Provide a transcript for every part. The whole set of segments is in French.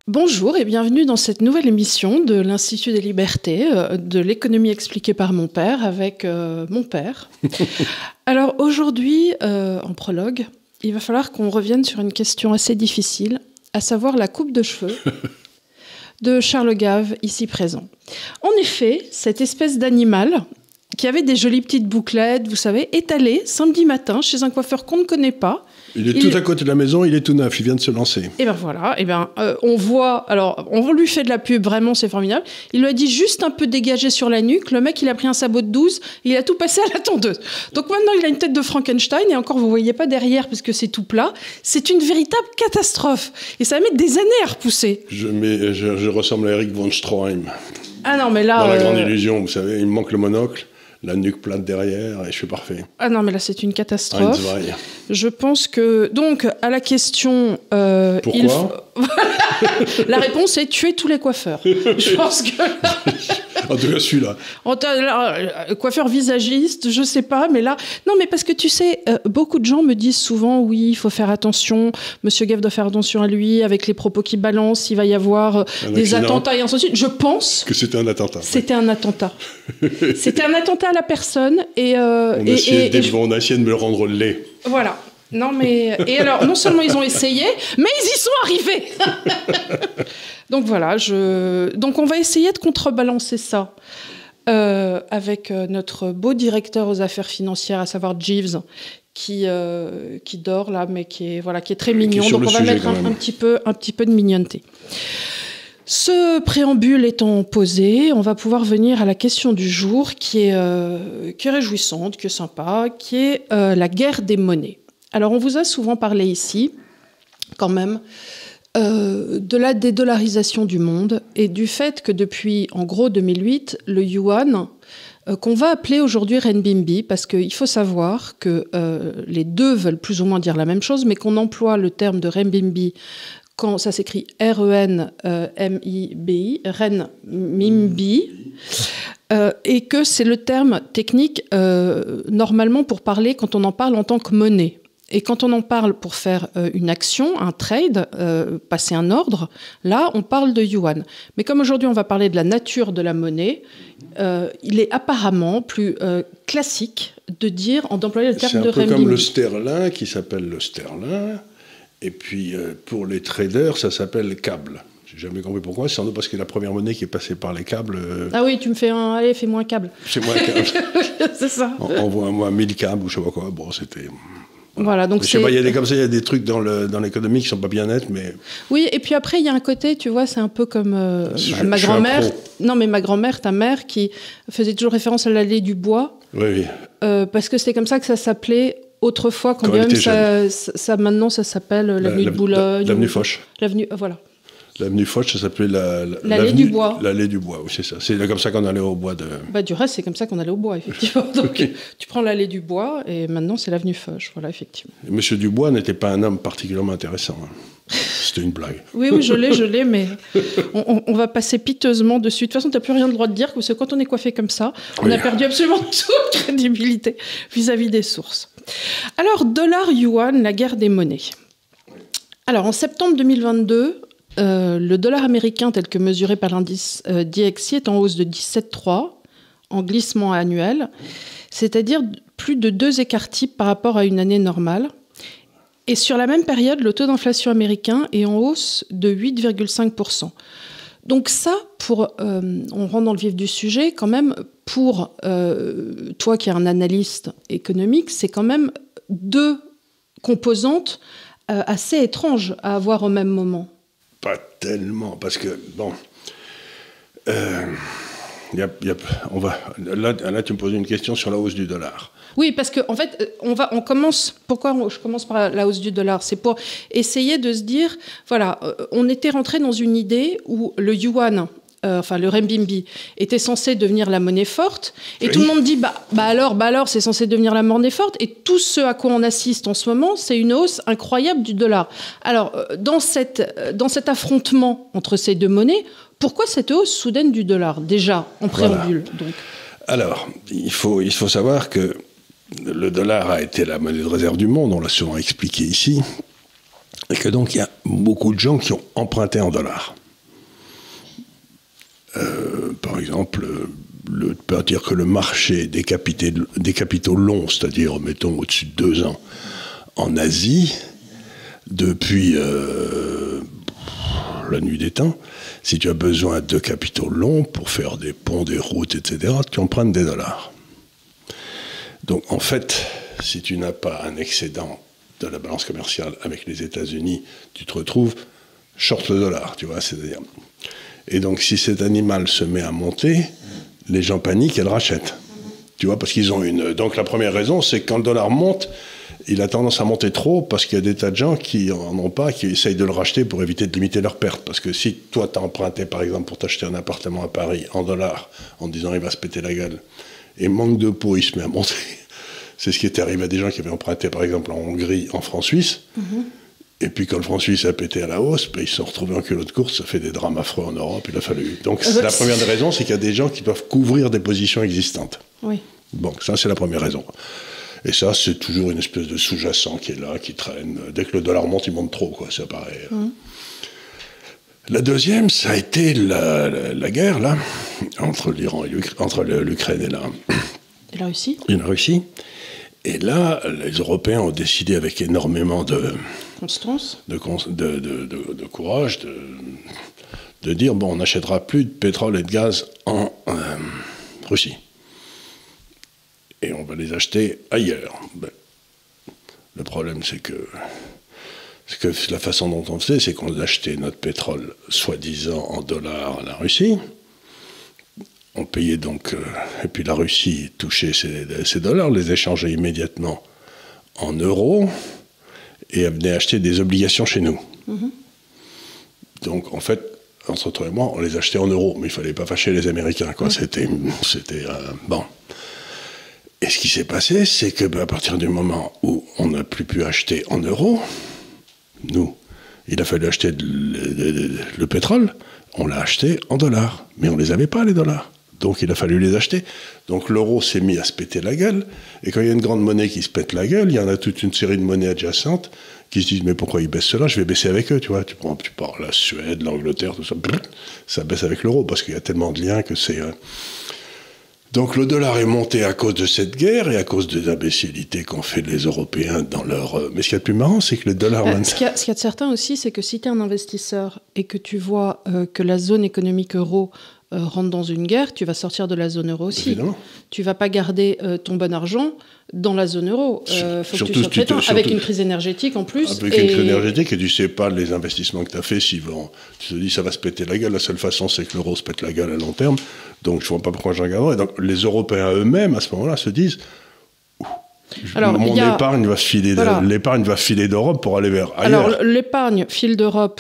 Bonjour et bienvenue dans cette nouvelle émission de l'Institut des Libertés, de l'économie expliquée par mon père, avec mon père. Alors aujourd'hui, en prologue, il va falloir qu'on revienne sur une question assez difficile, à savoir la coupe de cheveux de Charles Gave, ici présent. En effet, cette espèce d'animal, qui avait des jolies petites bouclettes, vous savez, est allé samedi matin chez un coiffeur qu'on ne connaît pas. Il est tout à côté de la maison, il est tout neuf, il vient de se lancer. Et ben voilà, on voit, alors on lui fait de la pub, vraiment c'est formidable. Il lui a dit juste un peu dégagé sur la nuque, le mec il a pris un sabot de 12, il a tout passé à la tondeuse. Donc maintenant il a une tête de Frankenstein, et encore vous voyez pas derrière parce que c'est tout plat. C'est une véritable catastrophe, et ça va mettre des années à repousser. Je ressemble à Eric von Stroheim. Ah non mais là... Dans La Grande Illusion, vous savez, il me manque le monocle. La nuque plate derrière, et je suis parfait. Ah non, mais là, c'est une catastrophe. Je pense que... Donc, à la question... Pourquoi La réponse est tuer tous les coiffeurs. Je pense que... En tout cas, celui-là. Coiffeur visagiste, je sais pas, mais là... Non, mais parce que tu sais, beaucoup de gens me disent souvent, oui, il faut faire attention, Monsieur Gave doit faire attention à lui, avec les propos qu'il balance, il va y avoir des attentats et ainsi de suite. Je pense... Que c'était un attentat. C'était un attentat. C'était un attentat à la personne, et... On a essayé de me le rendre laid. Voilà. Non, mais... Et alors, non seulement ils ont essayé, mais ils y sont arrivés. Donc voilà, donc on va essayer de contrebalancer ça avec notre beau directeur aux affaires financières, à savoir Jeeves, qui dort là, mais qui est très mignon. Donc on va mettre un petit peu de mignonneté. Ce préambule étant posé, on va pouvoir venir à la question du jour qui est réjouissante, qui est sympa, qui est la guerre des monnaies. Alors, on vous a souvent parlé ici, quand même, de la dédollarisation du monde et du fait que depuis, en gros, 2008, le yuan, qu'on va appeler aujourd'hui renminbi, parce qu'il faut savoir que les deux veulent plus ou moins dire la même chose, mais qu'on emploie le terme de renminbi quand ça s'écrit R-E-N-M-I-B-I, renminbi, et que c'est le terme technique normalement pour parler quand on en parle en tant que monnaie. Et quand on en parle pour faire une action, un trade, passer un ordre, là, on parle de yuan. Mais comme aujourd'hui, on va parler de la nature de la monnaie, il est apparemment plus classique d'employer le terme de renminbi. C'est un peu comme le sterling, qui s'appelle le sterling. Et puis, pour les traders, ça s'appelle câble. J'ai jamais compris pourquoi. C'est sans doute parce que la première monnaie qui est passée par les câbles... Ah oui, tu me fais allez, fais-moi un câble. Fais-moi un câble. C'est ça. Envoie-moi 1000 câbles ou je sais pas quoi. Bon, c'était... Voilà, donc je sais pas, il y a des trucs dans l'économie qui sont pas bien nets, mais... Oui, et puis après, il y a un côté, tu vois, c'est un peu comme ma grand-mère... Non, mais ma grand-mère, ta mère, qui faisait toujours référence à l'allée du bois. Oui. Parce que c'était comme ça que ça s'appelait... Autrefois, quand même, maintenant, ça s'appelle l'avenue de Boulogne. L'avenue Foch. Voilà. L'avenue Foch, ça s'appelait l'allée du bois. L'allée du bois, oui, c'est ça. C'est comme ça qu'on allait au bois de... du reste, c'est comme ça qu'on allait au bois, effectivement. Donc, tu prends l'allée du bois, et maintenant, c'est l'avenue Foch, voilà, effectivement. Monsieur Dubois n'était pas un homme particulièrement intéressant. C'était une blague. Oui, je l'ai, mais on va passer piteusement dessus. De toute façon, tu n'as plus rien de droit de dire, parce que quand on est coiffé comme ça, on a perdu absolument toute crédibilité vis-à-vis des sources. Alors, dollar-yuan, la guerre des monnaies. Alors, en septembre 2022, le dollar américain, tel que mesuré par l'indice DXY, est en hausse de 17,3 en glissement annuel, c'est-à-dire plus de 2 écarts types par rapport à une année normale. Et sur la même période, le taux d'inflation américain est en hausse de 8,5%. Donc ça, on rentre dans le vif du sujet, quand même, pour toi qui es un analyste économique, c'est quand même 2 composantes assez étranges à avoir au même moment. Pas tellement, parce que, bon... là, tu me poses une question sur la hausse du dollar. Oui, parce qu'en fait, on commence... Pourquoi je commence par la hausse du dollar? C'est pour essayer de se dire, voilà, on était rentré dans une idée où le yuan, le renminbi, était censé devenir la monnaie forte, et tout le monde dit, alors, c'est censé devenir la monnaie forte, et tout ce à quoi on assiste en ce moment, c'est une hausse incroyable du dollar. Alors, dans cet affrontement entre ces deux monnaies, pourquoi cette hausse soudaine du dollar, déjà, en préambule, donc? Alors, il faut savoir que le dollar a été la monnaie de réserve du monde, on l'a souvent expliqué ici. Et que donc, il y a beaucoup de gens qui ont emprunté en dollars. Par exemple, on peut dire que le marché des capitaux longs, c'est-à-dire, mettons, au-dessus de 2 ans, en Asie, depuis la nuit des temps, si tu as besoin de capitaux longs pour faire des ponts, des routes, etc., tu empruntes des dollars. Donc, en fait, si tu n'as pas un excédent de la balance commerciale avec les États-Unis, tu te retrouves short le dollar, tu vois, c'est-à-dire. Et donc, si cet animal se met à monter, les gens paniquent et le rachètent. Tu vois, parce qu'ils ont une... Donc, la première raison, c'est que quand le dollar monte, il a tendance à monter trop parce qu'il y a des tas de gens qui n'en ont pas, qui essayent de le racheter pour éviter de limiter leurs pertes. Parce que si toi, tu as emprunté, par exemple, pour t'acheter un appartement à Paris en dollars, en disant il va se péter la gueule, et manque de peau, il se met à monter. C'est ce qui est arrivé à des gens qui avaient emprunté, par exemple, en Hongrie, en francs suisses. Et puis, quand le franc suisse a pété à la hausse, ben, ils se sont retrouvés en culot de course. Ça fait des drames affreux en Europe. Il a fallu. Donc, la première des raisons, c'est qu'il y a des gens qui doivent couvrir des positions existantes. Oui. Bon, ça, c'est la première raison. Et ça, c'est toujours une espèce de sous-jacent qui est là, qui traîne. Dès que le dollar monte, il monte trop, quoi. Ça paraît. La deuxième, ça a été la guerre, là, entre l'Iran et entre l'Ukraine Et la Russie. Et la Russie. Et là, les Européens ont décidé avec énormément de Constance. De courage de dire, bon, on n'achètera plus de pétrole et de gaz en Russie. Et on va les acheter ailleurs. Ben, le problème, c'est que la façon dont on le fait, c'est qu'on achetait notre pétrole, soi-disant, en dollars à la Russie. On payait donc, et puis la Russie touchait ces dollars, les échangeait immédiatement en euros, et elle venait acheter des obligations chez nous. Donc, en fait, entre toi et moi, on les achetait en euros, mais il ne fallait pas fâcher les Américains, quoi. C'était bon. Et ce qui s'est passé, c'est que à partir du moment où on n'a plus pu acheter en euros, nous, il a fallu acheter le pétrole, on l'a acheté en dollars. Mais on ne les avait pas, les dollars. Donc il a fallu les acheter. Donc l'euro s'est mis à se péter la gueule. Et quand il y a une grande monnaie qui se pète la gueule, il y en a toute une série de monnaies adjacentes qui se disent, mais pourquoi ils baissent cela? Je vais baisser avec eux, tu vois. Tu pars la Suède, l'Angleterre, tout ça, ça baisse avec l'euro parce qu'il y a tellement de liens que c'est... Donc le dollar est monté à cause de cette guerre et à cause des imbécilités qu'ont fait les Européens dans leur... Mais ce qu'il y a de plus marrant, c'est que le dollar... Ce qu'il y a de certain aussi, c'est que si tu es un investisseur et que tu vois que la zone économique euro rentre dans une guerre, tu vas sortir de la zone euro aussi. Évidemment. Tu vas pas garder ton bon argent dans la zone euro. Faut que tu sois prêt, avec une crise énergétique en plus. Avec une crise énergétique, et tu sais pas les investissements que tu as fait, tu te dis ça va se péter la gueule, la seule façon c'est que l'euro se pète la gueule à long terme, donc je vois pas pourquoi j'en garderai. Donc les Européens eux-mêmes, à ce moment-là, se disent mon épargne va filer, l'épargne va filer d'Europe pour aller vers ailleurs. Alors l'épargne file d'Europe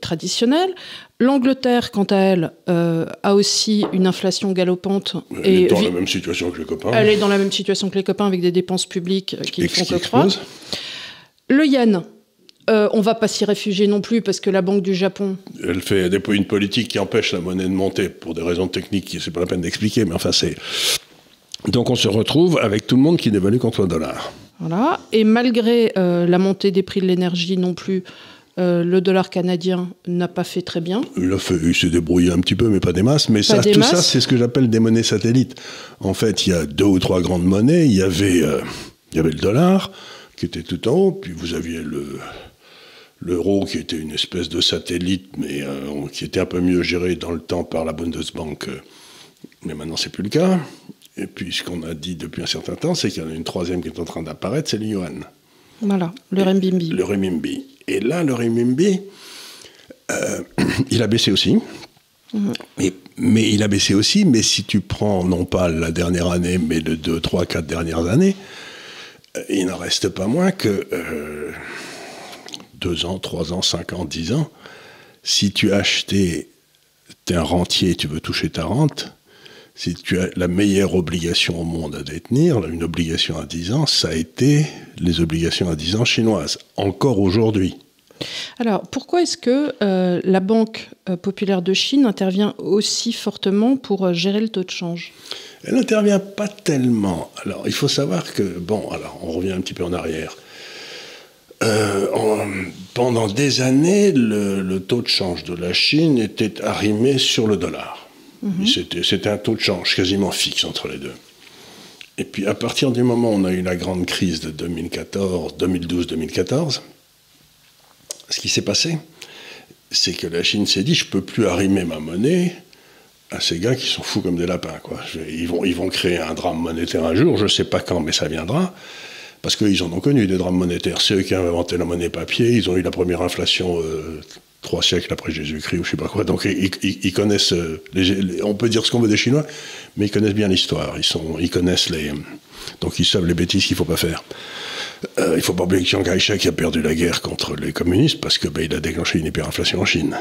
traditionnelle. L'Angleterre, quant à elle, a aussi une inflation galopante. Elle est dans la même situation que les copains. Elle est dans la même situation que les copains avec des dépenses publiques qui ne font que croître. Le yen, on ne va pas s'y réfugier non plus parce que la Banque du Japon... Elle fait une politique qui empêche la monnaie de monter pour des raisons techniques qui, c'est pas la peine d'expliquer, mais enfin c'est... Donc on se retrouve avec tout le monde qui dévalue contre le dollar. Voilà. Et malgré la montée des prix de l'énergie non plus... le dollar canadien n'a pas fait très bien. Il s'est débrouillé un petit peu, mais pas des masses. Mais ça, tout ça, c'est ce que j'appelle des monnaies satellites. En fait, il y a 2 ou 3 grandes monnaies. Il y avait le dollar, qui était tout en haut, puis vous aviez l'euro, qui était une espèce de satellite, mais qui était un peu mieux géré dans le temps par la Bundesbank. Mais maintenant, c'est plus le cas. Et puis, ce qu'on a dit depuis un certain temps, c'est qu'il y en a une troisième qui est en train d'apparaître, c'est le yuan. Voilà, le renminbi. Le renminbi. Et là, le renminbi, il a baissé aussi. Mais il a baissé aussi, mais si tu prends non pas la dernière année, mais les 2, 3, 4 dernières années, il n'en reste pas moins que 2 ans, 3 ans, 5 ans, 10 ans. Si tu as acheté, tu es un rentier, tu veux toucher ta rente, si tu as la meilleure obligation au monde à détenir, une obligation à 10 ans, ça a été les obligations à 10 ans chinoises, encore aujourd'hui. Alors, pourquoi est-ce que la Banque populaire de Chine intervient aussi fortement pour gérer le taux de change? Elle n'intervient pas tellement. Alors, il faut savoir que, on revient un petit peu en arrière. Pendant des années, le taux de change de la Chine était arrimé sur le dollar. C'était un taux de change quasiment fixe entre les deux. Et puis à partir du moment où on a eu la grande crise de 2012-2014, ce qui s'est passé, c'est que la Chine s'est dit, je ne peux plus arrimer ma monnaie à ces gars qui sont fous comme des lapins, quoi. Ils vont créer un drame monétaire un jour, je ne sais pas quand, mais ça viendra, parce qu'ils en ont connu des drames monétaires. C'est eux qui ont inventé la monnaie papier, ils ont eu la première inflation 3 siècles après Jésus-Christ, ou je ne sais pas quoi. Donc ils connaissent, on peut dire ce qu'on veut des Chinois, mais ils connaissent bien l'histoire, ils connaissent donc ils savent les bêtises qu'il ne faut pas faire. Il ne faut pas oublier que Chiang Kai-shek a perdu la guerre contre les communistes parce que il a déclenché une hyperinflation en Chine.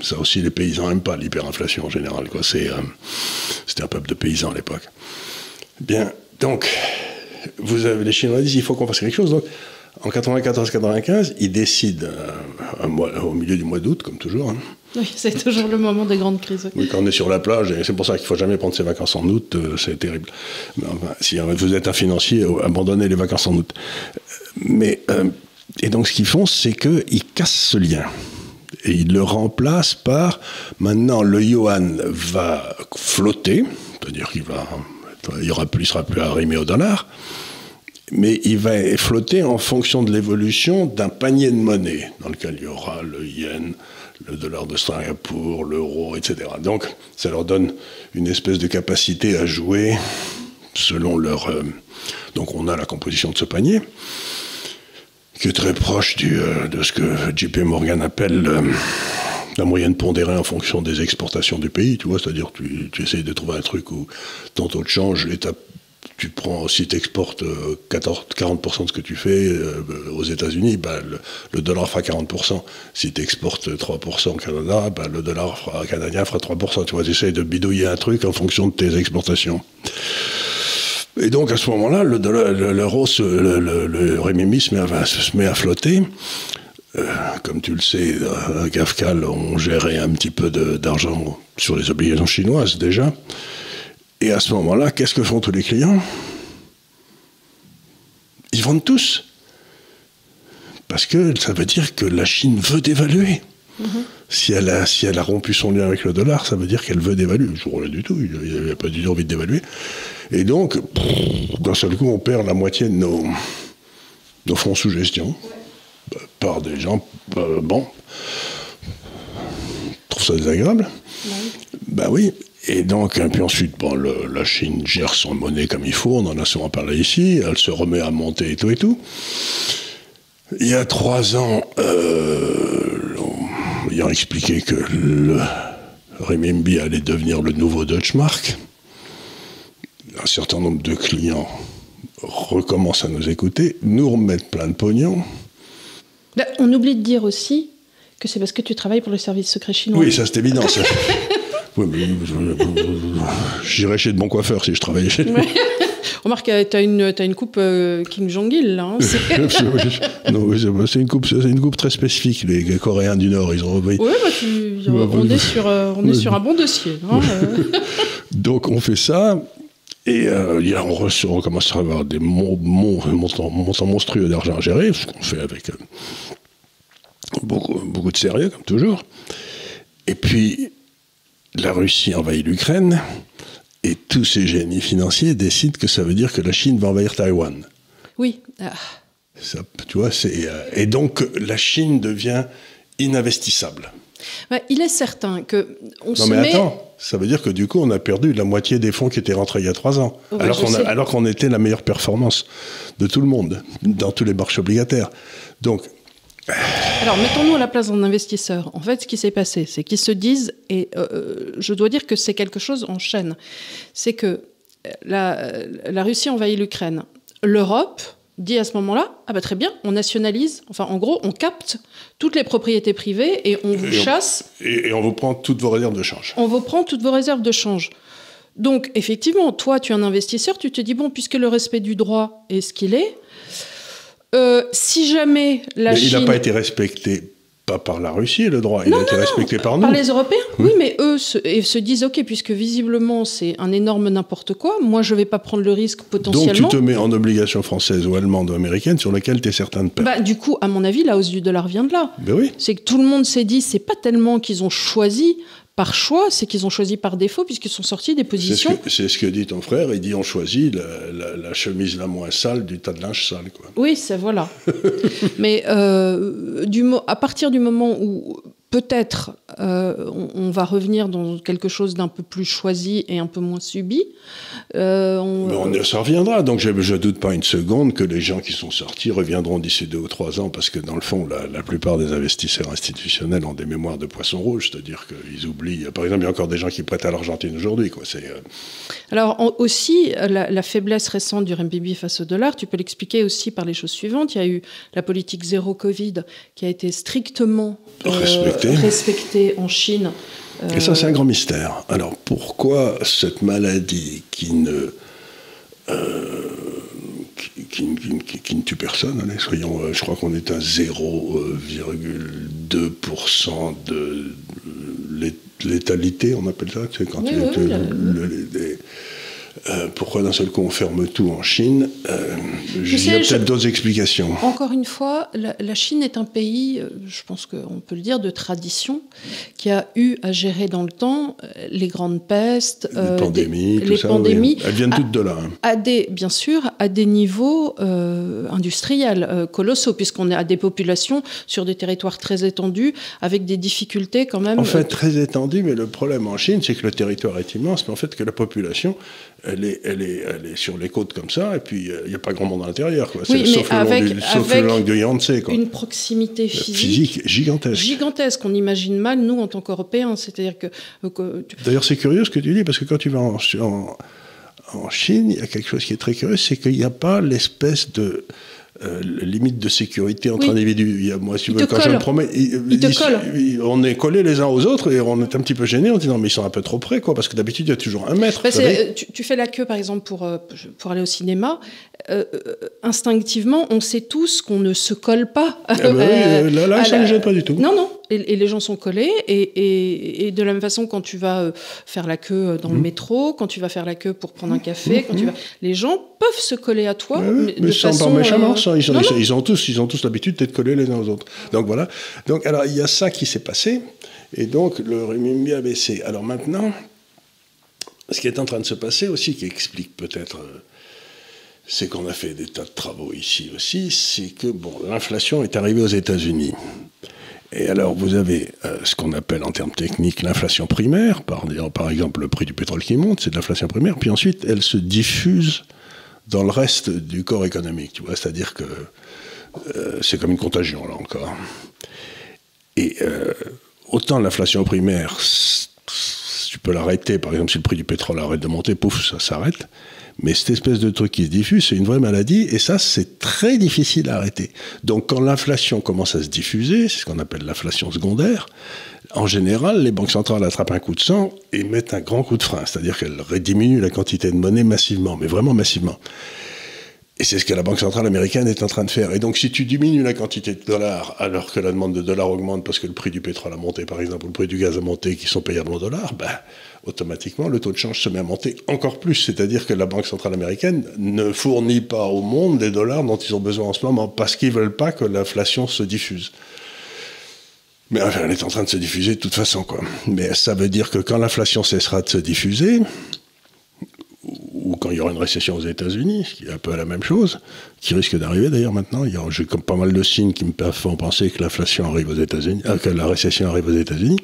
Ça aussi, les paysans n'aiment pas l'hyperinflation en général, quoi. C'était un peuple de paysans à l'époque. Bien, donc, les Chinois disent il faut qu'on fasse quelque chose. Donc, en 94-95, ils décident, au milieu du mois d'août, comme toujours. Hein. Oui, c'est toujours le moment des grandes crises. Oui, quand on est sur la plage, et c'est pour ça qu'il ne faut jamais prendre ses vacances en août, c'est terrible. Mais enfin, si vous êtes un financier, abandonnez les vacances en août. Et donc, ce qu'ils font, c'est qu'ils cassent ce lien. Et ils le remplacent par, maintenant, le yuan va flotter, c'est-à-dire qu'il ne sera plus arrimé au dollar, mais il va flotter en fonction de l'évolution d'un panier de monnaie, dans lequel il y aura le yen, le dollar de Singapour, l'euro, etc. Donc, ça leur donne une espèce de capacité à jouer selon leur... Donc, on a la composition de ce panier, qui est très proche de ce que JP Morgan appelle la moyenne pondérée en fonction des exportations du pays, tu vois, c'est-à-dire tu essayes de trouver un truc où ton taux de change, tu prends, si tu exportes 40% de ce que tu fais aux États-Unis, le dollar fera 40%. Si tu exportes 3% au Canada, le dollar canadien fera 3%. Tu vois, tu essayes de bidouiller un truc en fonction de tes exportations. Et donc, à ce moment-là, l'euro, le renminbi se met à flotter. Comme tu le sais, à Gafcal, on gérait un petit peu d'argent sur les obligations chinoises, déjà. Et à ce moment-là, qu'est-ce que font tous les clients? Ils vendent tous. Parce que ça veut dire que la Chine veut dévaluer. Si elle a rompu son lien avec le dollar, ça veut dire qu'elle veut dévaluer. Rien du tout, il n'y a pas du tout envie de dévaluer. Et donc, d'un seul coup, on perd la moitié de nos fonds sous gestion par des gens, je trouve ça désagréable. Oui. Et donc, et puis ensuite, la Chine gère son monnaie comme il faut, on en a souvent parlé ici, elle se remet à monter et tout et tout. Il y a 3 ans, ayant expliqué que le renminbi allait devenir le nouveau Deutsche Mark, un certain nombre de clients recommencent à nous écouter, nous remettent plein de pognon. On oublie de dire aussi que c'est parce que tu travailles pour le service secret chinois. Oui, ça c'est évident. Oui, mais j'irais chez de bons coiffeurs si je travaillais chez eux. Remarque, t'as une coupe Kim Jong-il, là. Hein, non, c'est une coupe très spécifique. Les Coréens du Nord, ils ont... Oui, on est sur un bon dossier. Hein, Donc, on fait ça, et on recommence à avoir des montants monstrueux d'argent à gérer, ce qu'on fait avec beaucoup de sérieux, comme toujours. Et puis, la Russie envahit l'Ukraine, et tous ces génies financiers décident que ça veut dire que la Chine va envahir Taïwan. Oui. Ça, tu vois, et donc la Chine devient ininvestissable. Il est certain que attends, ça veut dire que du coup, on a perdu la moitié des fonds qui étaient rentrés il y a 3 ans, alors qu'on était la meilleure performance de tout le monde, dans tous les marchés obligataires. Donc... Alors, mettons-nous à la place d'un investisseur. En fait, ce qui s'est passé, c'est qu'ils se disent, et je dois dire que c'est quelque chose en chaîne, c'est que la Russie envahit l'Ukraine. L'Europe dit à ce moment-là, très bien, on nationalise, en gros, on capte toutes les propriétés privées et on vous chasse. Et on vous prend toutes vos réserves de change. On vous prend toutes vos réserves de change. Donc, effectivement, toi, tu es un investisseur, tu te dis, puisque le respect du droit est ce qu'il est, si jamais la Chine... Il n'a pas été respecté Pas par la Russie, le droit. Il a été respecté par nous. Par les Européens, oui, mais eux se disent, OK, puisque visiblement c'est un énorme n'importe quoi, moi je ne vais pas prendre le risque potentiellement. Donc tu te mets en obligation française ou allemande ou américaine sur laquelle tu es certain de perdre. Du coup, à mon avis, la hausse du dollar vient de là. Ben oui. C'est que tout le monde s'est dit, c'est pas tellement qu'ils ont choisi par choix, c'est qu'ils ont choisi par défaut, puisqu'ils sont sortis des positions. C'est ce que dit ton frère, il dit on choisit la chemise la moins sale du tas de linge sale, quoi. Oui, c'est voilà. Mais à partir du moment où peut-être on va revenir dans quelque chose d'un peu plus choisi et un peu moins subi. Ça reviendra. Donc je ne doute pas une seconde que les gens qui sont sortis reviendront d'ici 2 ou 3 ans, parce que dans le fond, la plupart des investisseurs institutionnels ont des mémoires de poisson rouge, c'est-à-dire qu'ils oublient. Par exemple, il y a encore des gens qui prêtent à l'Argentine aujourd'hui, quoi. Alors aussi, la faiblesse récente du renminbi face au dollar, tu peux l'expliquer aussi par les choses suivantes. Il y a eu la politique zéro Covid qui a été strictement respectée en Chine. Et ça, c'est un grand mystère. Alors, pourquoi cette maladie qui ne tue personne, allez, soyons, je crois qu'on est à 0,2% de létalité, on appelle ça, tu sais, quand pourquoi d'un seul coup on ferme tout en Chine? Il y a peut-être d'autres explications. Encore une fois, la Chine est un pays, je pense qu'on peut le dire, de tradition, qui a eu à gérer dans le temps les grandes pestes, les pandémies, les pandémies. Oui. Elles viennent toutes de là. Bien sûr, à des niveaux industriels colossaux, puisqu'on est à des populations sur des territoires très étendus, avec des difficultés quand même. En fait, très étendues, mais le problème en Chine, c'est que le territoire est immense, mais en fait que la population... Elle est sur les côtes comme ça, et puis il n'y a pas grand monde à l'intérieur, quoi. Oui, sauf le long du Yangtze, quoi. Une proximité physique gigantesque. Gigantesque, on imagine mal, nous, en tant qu'Européens. C'est-à-dire que D'ailleurs, c'est curieux ce que tu dis, parce que quand tu vas en Chine, il y a quelque chose qui est très curieux, c'est qu'il n'y a pas l'espèce de... limite de sécurité entre individus. Moi, si tu veux, quand je me promets, on est collés les uns aux autres et on est un petit peu gênés. On dit non, mais ils sont un peu trop près, quoi, parce que d'habitude, il y a toujours 1 mètre. Tu fais la queue, par exemple, pour aller au cinéma. Instinctivement, on sait tous qu'on ne se colle pas. Ça ne gêne pas du tout. Non. Et les gens sont collés. Et de la même façon, quand tu vas faire la queue dans le métro, quand tu vas faire la queue pour prendre un café, les gens peuvent se coller à toi. Mais sans pas méchamment. Ils ont tous l'habitude d'être collés les uns aux autres. Donc voilà. Donc, alors, il y a ça qui s'est passé. Et donc, le renminbi a baissé. Alors maintenant, ce qui est en train de se passer aussi, qui explique peut-être... c'est qu'on a fait des tas de travaux ici aussi, c'est que l'inflation est arrivée aux États-Unis. Et alors, vous avez ce qu'on appelle en termes techniques l'inflation primaire, par exemple le prix du pétrole qui monte, c'est de l'inflation primaire, puis ensuite elle se diffuse dans le reste du corps économique, tu vois, c'est-à-dire que c'est comme une contagion, là encore. Et autant l'inflation primaire, tu peux l'arrêter, par exemple si le prix du pétrole arrête de monter, pouf, ça s'arrête. Mais cette espèce de truc qui se diffuse, c'est une vraie maladie, et ça, c'est très difficile à arrêter. Donc, quand l'inflation commence à se diffuser, c'est ce qu'on appelle l'inflation secondaire, en général, les banques centrales attrapent un coup de sang et mettent un grand coup de frein, c'est-à-dire qu'elles diminuent la quantité de monnaie massivement, mais vraiment massivement. Et c'est ce que la Banque centrale américaine est en train de faire. Et donc, si tu diminues la quantité de dollars alors que la demande de dollars augmente parce que le prix du pétrole a monté, par exemple, ou le prix du gaz a monté, qui sont payables en dollars, automatiquement, le taux de change se met à monter encore plus. C'est-à-dire que la Banque centrale américaine ne fournit pas au monde des dollars dont ils ont besoin en ce moment parce qu'ils ne veulent pas que l'inflation se diffuse. Mais enfin, elle est en train de se diffuser de toute façon, quoi. Mais ça veut dire que quand l'inflation cessera de se diffuser... ou quand il y aura une récession aux États-Unis, ce qui est un peu la même chose, qui risque d'arriver d'ailleurs maintenant. J'ai comme pas mal de signes qui me font penser que l'inflation arrive aux États-Unis, que la récession arrive aux États-Unis.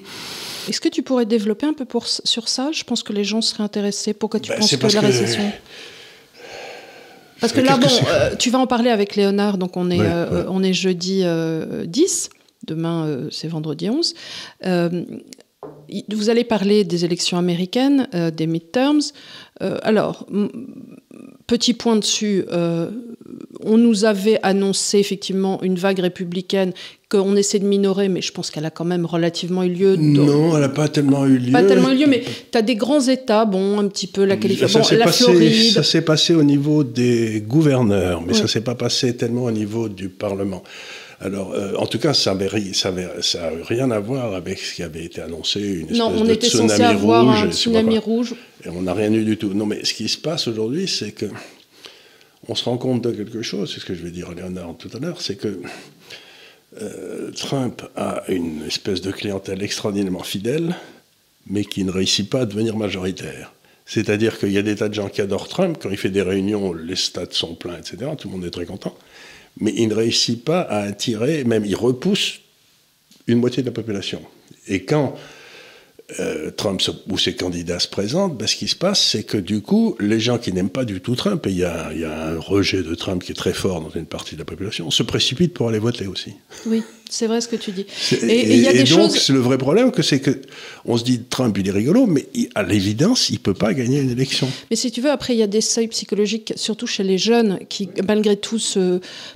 Est-ce que tu pourrais développer un peu sur ça? Je pense que les gens seraient intéressés. Pourquoi tu penses que la récession... Parce que là, tu vas en parler avec Léonard, donc on est jeudi 10, demain c'est vendredi 11. Vous allez parler des élections américaines, des midterms. Alors, petit point dessus, on nous avait annoncé effectivement une vague républicaine qu'on essaie de minorer, mais je pense qu'elle a quand même relativement eu lieu. Non, elle n'a pas tellement eu lieu. Pas tellement eu lieu, mais tu as des grands États, un petit peu la Californie, la Floride. Ça s'est passé au niveau des gouverneurs, mais ça ne s'est pas passé tellement au niveau du Parlement. Alors, en tout cas, ça n'a rien à voir avec ce qui avait été annoncé, une espèce on de était tsunami censé avoir rouge. un tsunami rouge. Et on n'a rien eu du tout. Non, mais ce qui se passe aujourd'hui, c'est que on se rend compte de quelque chose, c'est ce que je vais dire à Léonard tout à l'heure, c'est que Trump a une espèce de clientèle extraordinairement fidèle, mais qui ne réussit pas à devenir majoritaire. C'est-à-dire qu'il y a des tas de gens qui adorent Trump, quand il fait des réunions, les stades sont pleins, etc., tout le monde est très content, mais il ne réussit pas à attirer, même il repousse une moitié de la population. Et quand Trump ou ses candidats se présentent, ce qui se passe, c'est que du coup, les gens qui n'aiment pas du tout Trump, et il y a un rejet de Trump qui est très fort dans une partie de la population, se précipitent pour aller voter aussi. Oui, c'est vrai ce que tu dis. Et donc, le vrai problème, c'est qu'on se dit Trump, il est rigolo, mais à l'évidence, il ne peut pas gagner une élection. Mais si tu veux, après, il y a des seuils psychologiques, surtout chez les jeunes, qui, malgré tout,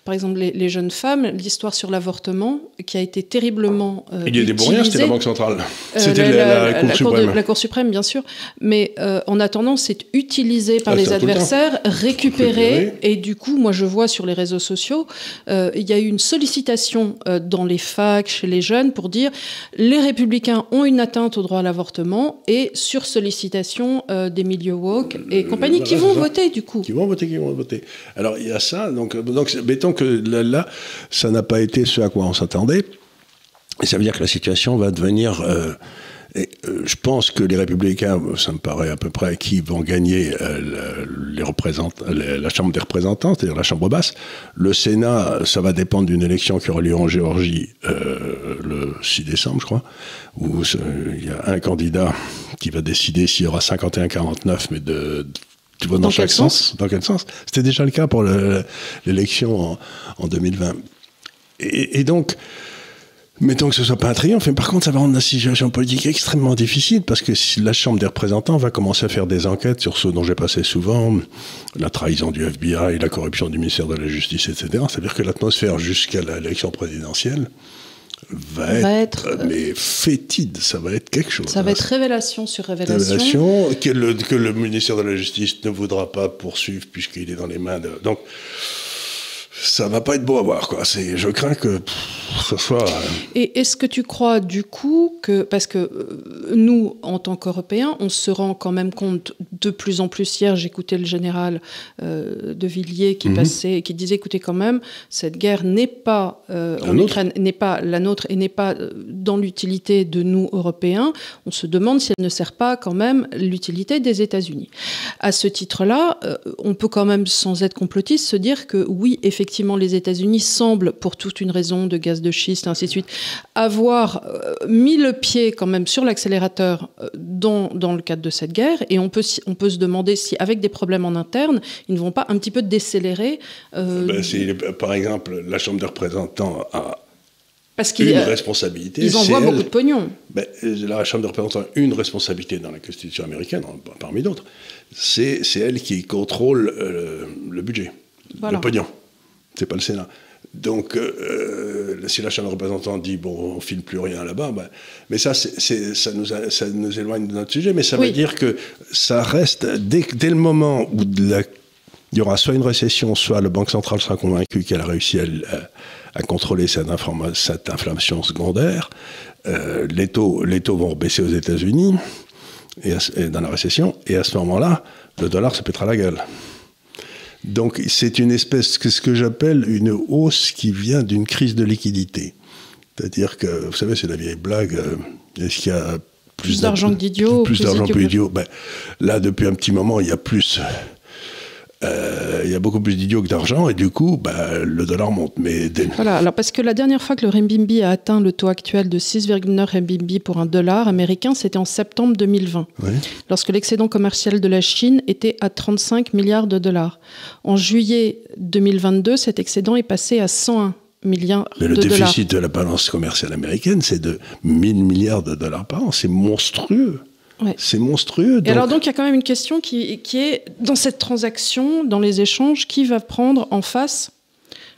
par exemple, les jeunes femmes, l'histoire sur l'avortement, qui a été terriblement il y a des bons rien, c'était la Banque centrale. C'était la Cour suprême, bien sûr. Mais en attendant, c'est utilisé par les adversaires, récupéré. Et du coup, moi, je vois sur les réseaux sociaux, il y a eu une sollicitation dans les facs, chez les jeunes, pour dire les républicains ont une atteinte au droit à l'avortement, et sur sollicitation des milieux woke et compagnie, qui vont voter, du coup. Qui vont voter. Alors, il y a ça. Donc mettons que là, ça n'a pas été ce à quoi on s'attendait. Et ça veut dire que la situation va devenir... je pense que les républicains, ça me paraît à peu près, qui vont gagner la Chambre des représentants, c'est-à-dire la Chambre basse. Le Sénat, ça va dépendre d'une élection qui aura lieu en Géorgie le 6 décembre, je crois, où il y a un candidat qui va décider s'il y aura 51-49, mais tu vois dans chaque sens. Dans quel sens? C'était déjà le cas pour l'élection en 2020. Et donc... Mettons que ce ne soit pas un triomphe, mais par contre, ça va rendre la situation politique extrêmement difficile, parce que si la Chambre des représentants va commencer à faire des enquêtes sur ce dont j'ai passé souvent, la trahison du FBI, la corruption du ministère de la Justice, etc. C'est-à-dire que l'atmosphère jusqu'à l'élection présidentielle va être mais fétide, ça va être quelque chose. Ça va être révélation sur révélation. Que le ministère de la Justice ne voudra pas poursuivre, puisqu'il est dans les mains de... Donc, ça va pas être beau à voir, quoi. Je crains que ce soit... Et est-ce que tu crois, du coup, que... Parce que nous, en tant qu'Européens, on se rend quand même compte de plus en plus. Hier, j'écoutais le général de Villiers qui passait, qui disait, écoutez, quand même, cette guerre n'est pas en Ukraine, n'est pas la nôtre, et n'est pas dans l'utilité de nous, Européens. On se demande si elle ne sert pas quand même l'utilité des États-Unis. À ce titre-là, on peut quand même, sans être complotiste, se dire que oui, effectivement, les États-Unis semblent, pour toute une raison de gaz de schiste, ainsi de suite, avoir mis le pied quand même sur l'accélérateur dans le cadre de cette guerre. Et on peut se demander si, avec des problèmes en interne, ils ne vont pas un petit peu décélérer. Par exemple, la Chambre des représentants a une responsabilité. Ils envoient beaucoup de pognon. La Chambre des représentants a une responsabilité dans la Constitution américaine, parmi d'autres. C'est elle qui contrôle le budget, le pognon. C'est pas le Sénat. Donc, si la Chambre des représentants dit bon, on file plus rien là-bas, mais ça nous éloigne de notre sujet. Mais ça veut dire que ça reste dès le moment où il y aura soit une récession, soit la Banque centrale sera convaincue qu'elle a réussi à contrôler cette inflation secondaire. Les taux vont baisser aux États-Unis et dans la récession, et à ce moment-là, le dollar se pètera la gueule. Donc c'est une espèce, ce que j'appelle une hausse qui vient d'une crise de liquidité. C'est-à-dire que, vous savez, c'est la vieille blague, est-ce qu'il y a plus d'argent que d'idiots? Plus d'argent que d'idiots. Là, depuis un petit moment, il y a beaucoup plus d'idiots que d'argent, et du coup, le dollar monte. Voilà, alors parce que la dernière fois que le renminbi a atteint le taux actuel de 6,9 renminbi pour un dollar américain, c'était en septembre 2020, lorsque l'excédent commercial de la Chine était à 35 milliards de dollars. En juillet 2022, cet excédent est passé à 101 milliards de dollars. Mais le déficit de la balance commerciale américaine, c'est de 1000 milliards de dollars par an. C'est monstrueux. Ouais. C'est monstrueux. Et alors donc il y a quand même une question qui est dans cette transaction, dans les échanges, qui va prendre en face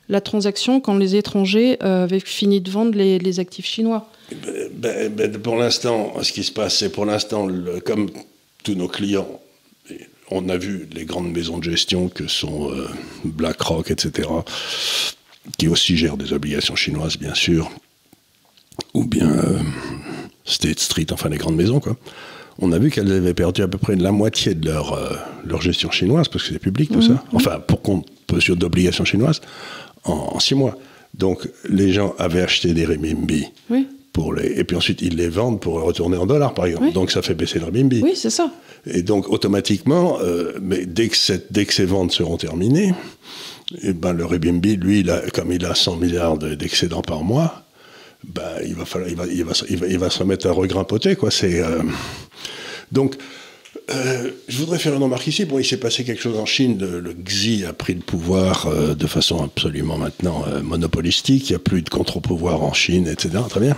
la transaction quand les étrangers avaient fini de vendre les actifs chinois? Pour l'instant, ce qui se passe, c'est pour l'instant, comme tous nos clients, on a vu les grandes maisons de gestion que sont BlackRock, etc., qui aussi gère des obligations chinoises, bien sûr, ou bien State Street, enfin les grandes maisons, quoi. On a vu qu'elles avaient perdu à peu près la moitié de leur gestion chinoise, parce que c'est public tout ça, enfin pour compte sur d'obligations chinoises, en 6 mois. Donc les gens avaient acheté des renminbi, et puis ensuite ils les vendent pour retourner en dollars, par exemple. Donc ça fait baisser le renminbi. Oui, c'est ça. Et donc automatiquement, mais dès que ces ventes seront terminées, et ben, le renminbi, lui, comme il a 100 milliards d'excédents par mois, ben, il va se remettre à regrimpoter, quoi. Donc, je voudrais faire une remarque ici. Bon, il s'est passé quelque chose en Chine. Le Xi a pris le pouvoir de façon absolument maintenant monopolistique. Il n'y a plus de contre-pouvoir en Chine, etc. Très bien.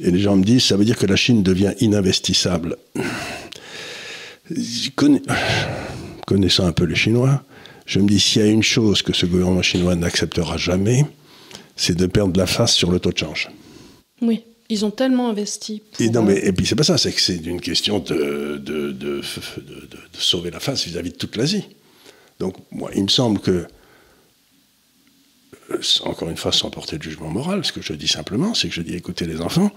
Et les gens me disent, ça veut dire que la Chine devient ininvestissable. Connaissant un peu les Chinois, je me dis, s'il y a une chose que ce gouvernement chinois n'acceptera jamais, c'est de perdre la face sur le taux de change. Oui, ils ont tellement investi. Et puis c'est pas ça, c'est que c'est une question de sauver la face vis-à-vis de toute l'Asie. Donc, moi, il me semble que, encore une fois, sans porter de jugement moral, ce que je dis simplement, c'est que je dis, écoutez les enfants,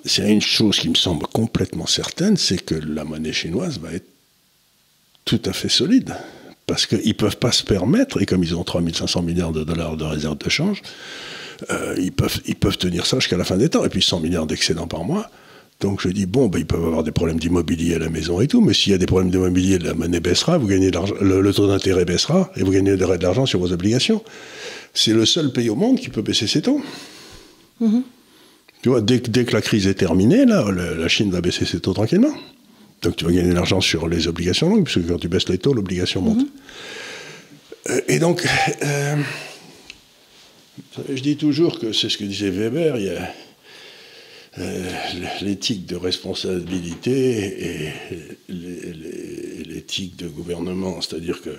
s'il y a une chose qui me semble complètement certaine, c'est que la monnaie chinoise va être tout à fait solide. Parce qu'ils ne peuvent pas se permettre, et comme ils ont 3500 milliards de dollars de réserve de change, ils peuvent tenir ça jusqu'à la fin des temps. Et puis 100 milliards d'excédents par mois. Donc je dis, bon, ils peuvent avoir des problèmes d'immobilier à la maison et tout, mais s'il y a des problèmes d'immobilier, la monnaie baissera, vous gagnez le taux d'intérêt baissera, et vous gagnez de l'argent sur vos obligations. C'est le seul pays au monde qui peut baisser ses taux. Tu vois, dès que la crise est terminée, là, la Chine va baisser ses taux tranquillement. Donc tu vas gagner de l'argent sur les obligations longues, puisque quand tu baisses les taux, l'obligation monte. Et donc, je dis toujours que c'est ce que disait Weber, il y a l'éthique de responsabilité et l'éthique de gouvernement. C'est-à-dire que,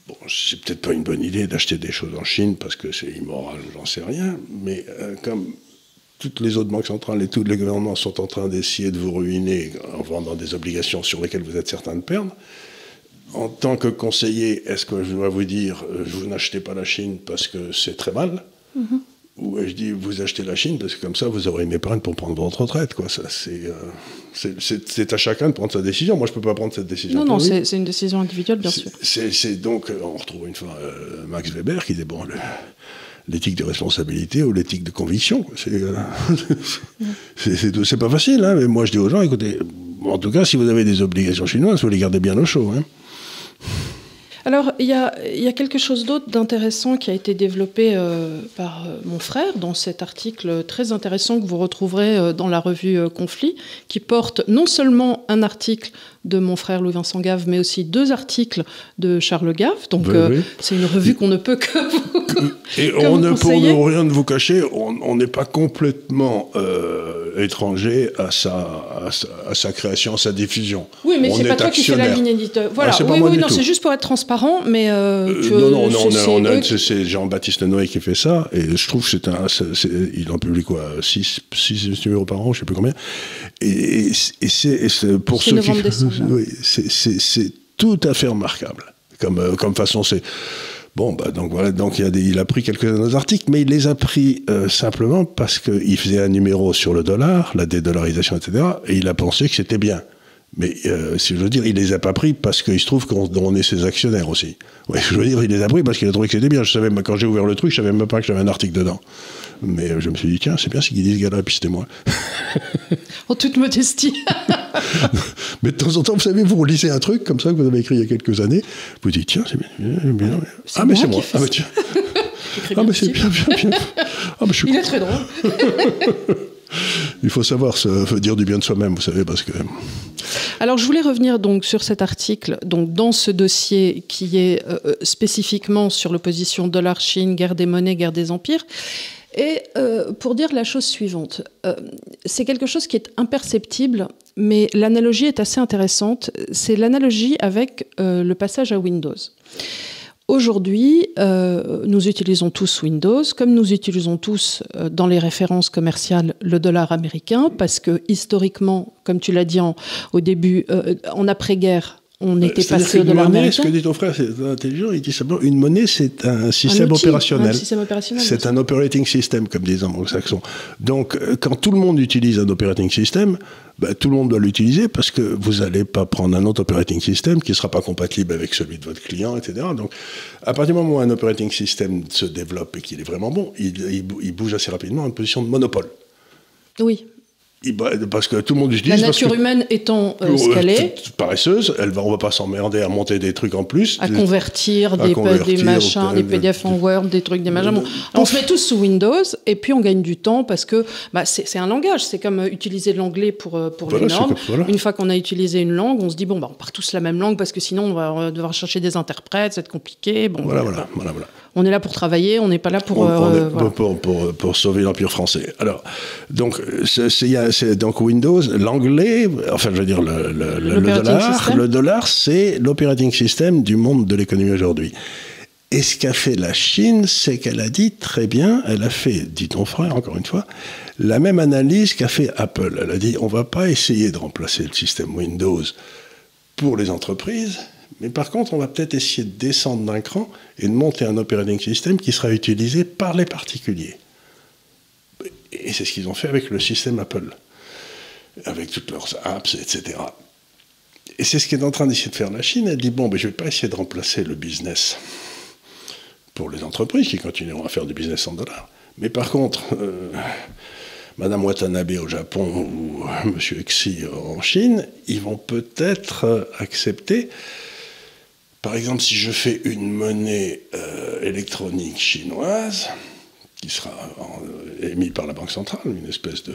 bon, c'est peut-être pas une bonne idée d'acheter des choses en Chine, parce que c'est immoral, j'en sais rien, mais comme toutes les autres banques centrales et tous les gouvernements sont en train d'essayer de vous ruiner en vendant des obligations sur lesquelles vous êtes certain de perdre. En tant que conseiller, est-ce que je dois vous dire, vous n'achetez pas la Chine parce que c'est très mal, ou je dis, vous achetez la Chine parce que comme ça, vous aurez une épargne pour prendre votre retraite, quoi. Ça, c'est à chacun de prendre sa décision. Moi, je ne peux pas prendre cette décision. Non, c'est une décision individuelle, bien sûr. C'est donc, on retrouve une fois Max Weber qui dit, bon, l'éthique de responsabilité ou l'éthique de conviction. C'est pas facile, hein, mais moi je dis aux gens, écoutez, en tout cas, si vous avez des obligations chinoises, vous les gardez bien au chaud. Hein. Alors, il y a quelque chose d'autre d'intéressant qui a été développé par mon frère dans cet article très intéressant que vous retrouverez dans la revue Conflit, qui porte non seulement un article de mon frère Louis-Vincent Gave, mais aussi 2 articles de Charles Gave. Donc, c'est une revue qu'on ne peut que vous Et on ne pour ne rien de vous cacher, on n'est pas complètement étranger à sa création, à sa diffusion. Oui, mais c'est pas toi qui fais la ligne éditeur. Voilà. C'est juste pour être transparent, mais c'est Jean-Baptiste Noé qui fait ça, et je trouve que il en publie quoi, 6 numéros par an, je sais plus combien. Et c'est pour ceux qui... Oui, c'est tout à fait remarquable. Comme façon, c'est... Bon, donc voilà, donc il a pris quelques-uns de nos articles, mais il les a pris simplement parce qu'il faisait un numéro sur le dollar, la dédollarisation, etc., et il a pensé que c'était bien. Mais si je veux dire, il les a pas pris parce qu'il se trouve qu'on est ses actionnaires aussi. Ouais, je veux dire, il les a pris parce qu'il a trouvé que c'était bien. Je savais, quand j'ai ouvert le truc, je savais même pas que j'avais un article dedans. Mais je me suis dit, tiens, c'est bien ce qu'ils disent, gars-là, puis c'était moi. En toute modestie. Mais de temps en temps, vous savez, vous lisez un truc comme ça que vous avez écrit il y a quelques années, vous dites, tiens, c'est bien. Ah, mais c'est moi. Ah, mais tiens. Ah, mais c'est bien. Ah, mais je suis il est très drôle. Il faut savoir dire du bien de soi-même, vous savez, parce que... Alors, je voulais revenir donc sur cet article, donc dans ce dossier qui est spécifiquement sur l'opposition dollar-Chine, guerre des monnaies, guerre des empires. Et pour dire la chose suivante, c'est quelque chose qui est imperceptible, mais l'analogie est assez intéressante. C'est l'analogie avec le passage à Windows. Aujourd'hui, nous utilisons tous Windows, comme nous utilisons tous dans les références commerciales le dollar américain, parce que historiquement, comme tu l'as dit au début, en après-guerre, on était passé au dollar américain. Ce que dit ton frère, c'est intelligent. Il dit simplement une monnaie, c'est un système opérationnel. C'est un operating system, comme disent en anglo-saxon. Donc, quand tout le monde utilise un operating system, tout le monde doit l'utiliser parce que vous n'allez pas prendre un autre operating system qui ne sera pas compatible avec celui de votre client, etc. Donc, à partir du moment où un operating system se développe et qu'il est vraiment bon, il bouge assez rapidement en position de monopole. Oui. Parce que tout le monde utilise. La nature humaine étant ce qu'elle est. Paresseuse, on ne va pas s'emmerder à monter des trucs en plus. À convertir des machins, des PDF en Word, des trucs, des machins. Bon, on se met tous sous Windows et puis on gagne du temps parce que c'est un langage. C'est comme utiliser l'anglais pour les normes. Voilà. Une fois qu'on a utilisé une langue, on se dit, on part tous la même langue parce que sinon on va devoir chercher des interprètes, ça va être compliqué. Bon, voilà. On est là pour travailler, on n'est pas là pour... pour sauver l'Empire français. Alors, donc, donc Windows, l'anglais, enfin, je veux dire, le dollar, c'est l'operating system du monde de l'économie aujourd'hui. Et ce qu'a fait la Chine, c'est qu'elle a dit très bien, elle a fait, dit ton frère, encore une fois, la même analyse qu'a fait Apple. Elle a dit, on ne va pas essayer de remplacer le système Windows pour les entreprises, mais par contre, on va peut-être essayer de descendre d'un cran et de monter un operating system qui sera utilisé par les particuliers. Et c'est ce qu'ils ont fait avec le système Apple, avec toutes leurs apps, etc. Et c'est ce qu'est en train d'essayer de faire la Chine. Elle dit, je ne vais pas essayer de remplacer le business pour les entreprises qui continueront à faire du business en dollars. Mais par contre, Madame Watanabe au Japon ou Monsieur Xi en Chine, ils vont peut-être accepter... Par exemple, si je fais une monnaie électronique chinoise, qui sera émise par la Banque centrale, une espèce de...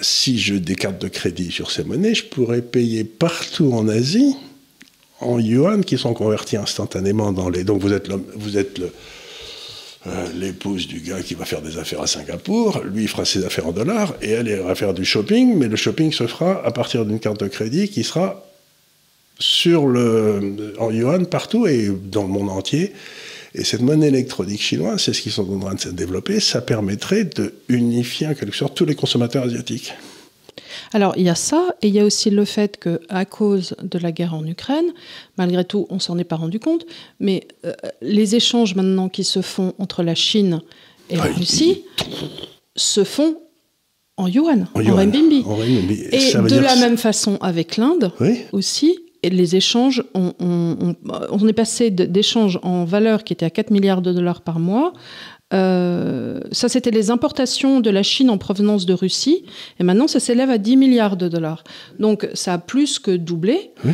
si j'ai des cartes de crédit sur ces monnaies, je pourrais payer partout en Asie en yuan qui sont convertis instantanément dans les... Donc vous êtes l'épouse du gars qui va faire des affaires à Singapour, lui il fera ses affaires en dollars, et elle va faire du shopping, mais le shopping se fera à partir d'une carte de crédit qui sera... en yuan partout et dans le monde entier. Et cette monnaie électronique chinoise, c'est ce qu'ils sont en train de se développer, ça permettrait de unifier en quelque sorte tous les consommateurs asiatiques. Alors, il y a ça, et il y a aussi le fait qu'à cause de la guerre en Ukraine, malgré tout, on ne s'en est pas rendu compte, mais les échanges maintenant qui se font entre la Chine et la Russie se font en yuan, en renminbi. Et de la même façon avec l'Inde aussi. Et les échanges, on est passé d'échanges en valeur qui étaient à 4 milliards de dollars par mois. Ça, c'était les importations de la Chine en provenance de Russie. Et maintenant, ça s'élève à 10 milliards de dollars. Donc, ça a plus que doublé. Oui.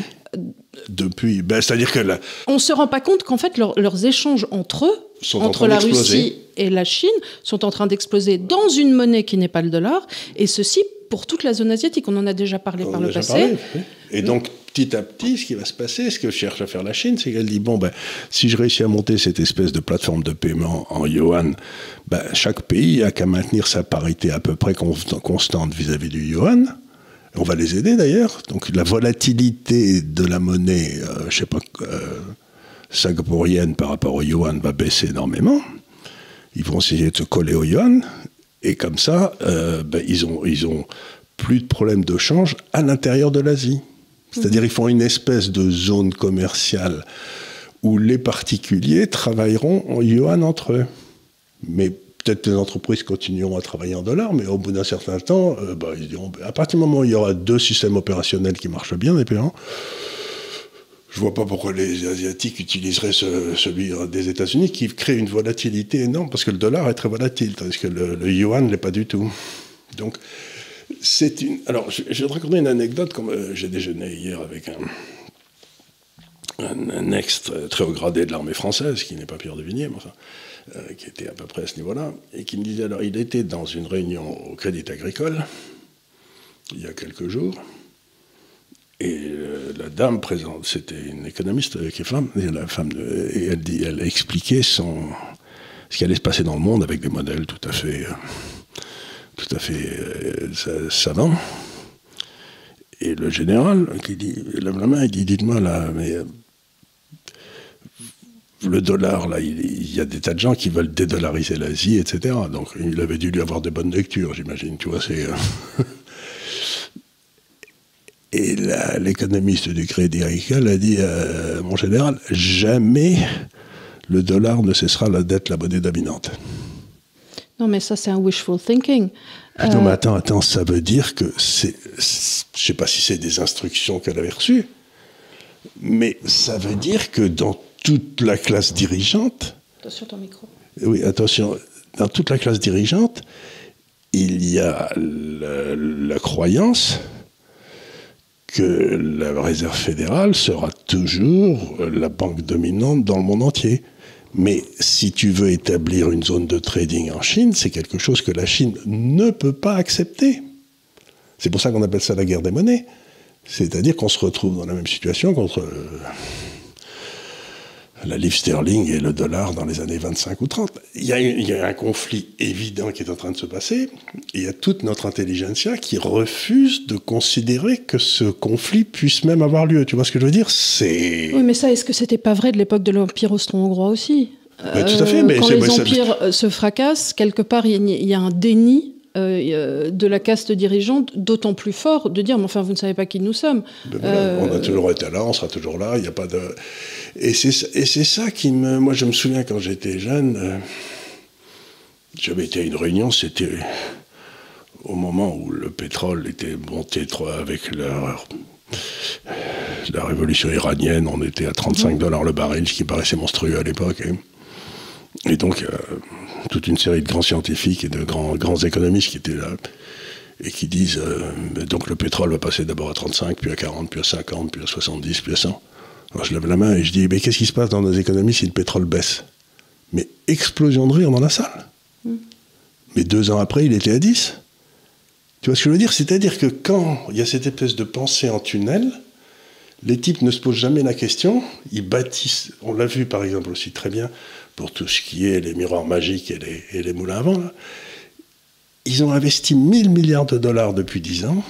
Depuis, c'est-à-dire que on ne se rend pas compte qu'en fait, leurs échanges entre eux, entre la Russie et la Chine, sont en train d'exploser dans une monnaie qui n'est pas le dollar. Et ceci pour toute la zone asiatique. On en a déjà parlé par le passé. Et donc, petit à petit, ce qui va se passer, ce que cherche à faire la Chine, c'est qu'elle dit, si je réussis à monter cette espèce de plateforme de paiement en yuan, chaque pays a qu'à maintenir sa parité à peu près constante vis-à-vis du yuan. On va les aider d'ailleurs. Donc la volatilité de la monnaie, singapourienne par rapport au yuan va baisser énormément. Ils vont essayer de se coller au yuan. Et comme ça, ils ont plus de problèmes de change à l'intérieur de l'Asie. C'est-à-dire ils font une espèce de zone commerciale où les particuliers travailleront en yuan entre eux. Mais peut-être que les entreprises continueront à travailler en dollars, mais au bout d'un certain temps, ils diront, à partir du moment où il y aura deux systèmes opérationnels qui marchent bien, les paiements, je ne vois pas pourquoi les Asiatiques utiliseraient celui des États-Unis qui crée une volatilité énorme, parce que le dollar est très volatile, tandis que le yuan ne l'est pas du tout. Donc, Alors, je vais te raconter une anecdote, comme j'ai déjeuné hier avec un ex très haut gradé de l'armée française, qui n'est pas Pierre de Vigny, mais enfin, qui était à peu près à ce niveau-là, et qui me disait, alors, il était dans une réunion au Crédit Agricole, il y a quelques jours, et la dame présente, c'était une économiste qui est femme, et elle a expliqué ce qui allait se passer dans le monde avec des modèles tout à fait savants. Et le général, qui lève la main, il dit, dites-moi là, mais le dollar, là, il y a des tas de gens qui veulent dédollariser l'Asie, etc. Donc il avait dû lui avoir de bonnes lectures, j'imagine, tu vois, c'est... Et l'économiste du Crédit Agricole a dit, mon général, jamais le dollar ne cessera la monnaie dominante. Non, mais ça, c'est un wishful thinking. Non, mais attends, ça veut dire que je ne sais pas si c'est des instructions qu'elle avait reçues, mais ça veut dire que dans toute la classe dirigeante... Attention ton micro. Oui, attention. Dans toute la classe dirigeante, il y a la croyance que la Réserve fédérale sera toujours la banque dominante dans le monde entier. Mais si tu veux établir une zone de trading en Chine, c'est quelque chose que la Chine ne peut pas accepter. C'est pour ça qu'on appelle ça la guerre des monnaies. C'est-à-dire qu'on se retrouve dans la même situation contre la livre sterling et le dollar dans les années 25 ou 30. Il y a un conflit évident qui est en train de se passer. Et il y a toute notre intelligentsia qui refuse de considérer que ce conflit puisse même avoir lieu. Tu vois ce que je veux dire? Oui, mais ça, est-ce que c'était pas vrai de l'époque de l'Empire austro-hongrois aussi? Tout à fait. Mais quand les empires se fracassent, quelque part, il y a un déni de la caste dirigeante, d'autant plus fort, de dire, mais enfin, vous ne savez pas qui nous sommes. On a toujours été là, on sera toujours là, il n'y a pas de... Et c'est ça qui me... Moi, je me souviens, quand j'étais jeune, j'avais été à une réunion, c'était au moment où le pétrole était monté avec la révolution iranienne, on était à 35 $ le baril, ce qui paraissait monstrueux à l'époque. Et donc, toute une série de grands scientifiques et de grands économistes qui étaient là et qui disent donc le pétrole va passer d'abord à 35, puis à 40, puis à 50, puis à 70, puis à 100. Alors je lève la main et je dis mais qu'est-ce qui se passe dans nos économies si le pétrole baisse? Mais explosion de rire dans la salle. Mais 2 ans après, il était à 10. Tu vois ce que je veux dire? C'est-à-dire que quand il y a cette espèce de pensée en tunnel, les types ne se posent jamais la question, ils bâtissent, on l'a vu par exemple aussi très bien, pour tout ce qui est les miroirs magiques et les moulins à vent, là. Ils ont investi 1000 milliards de dollars depuis 10 ans.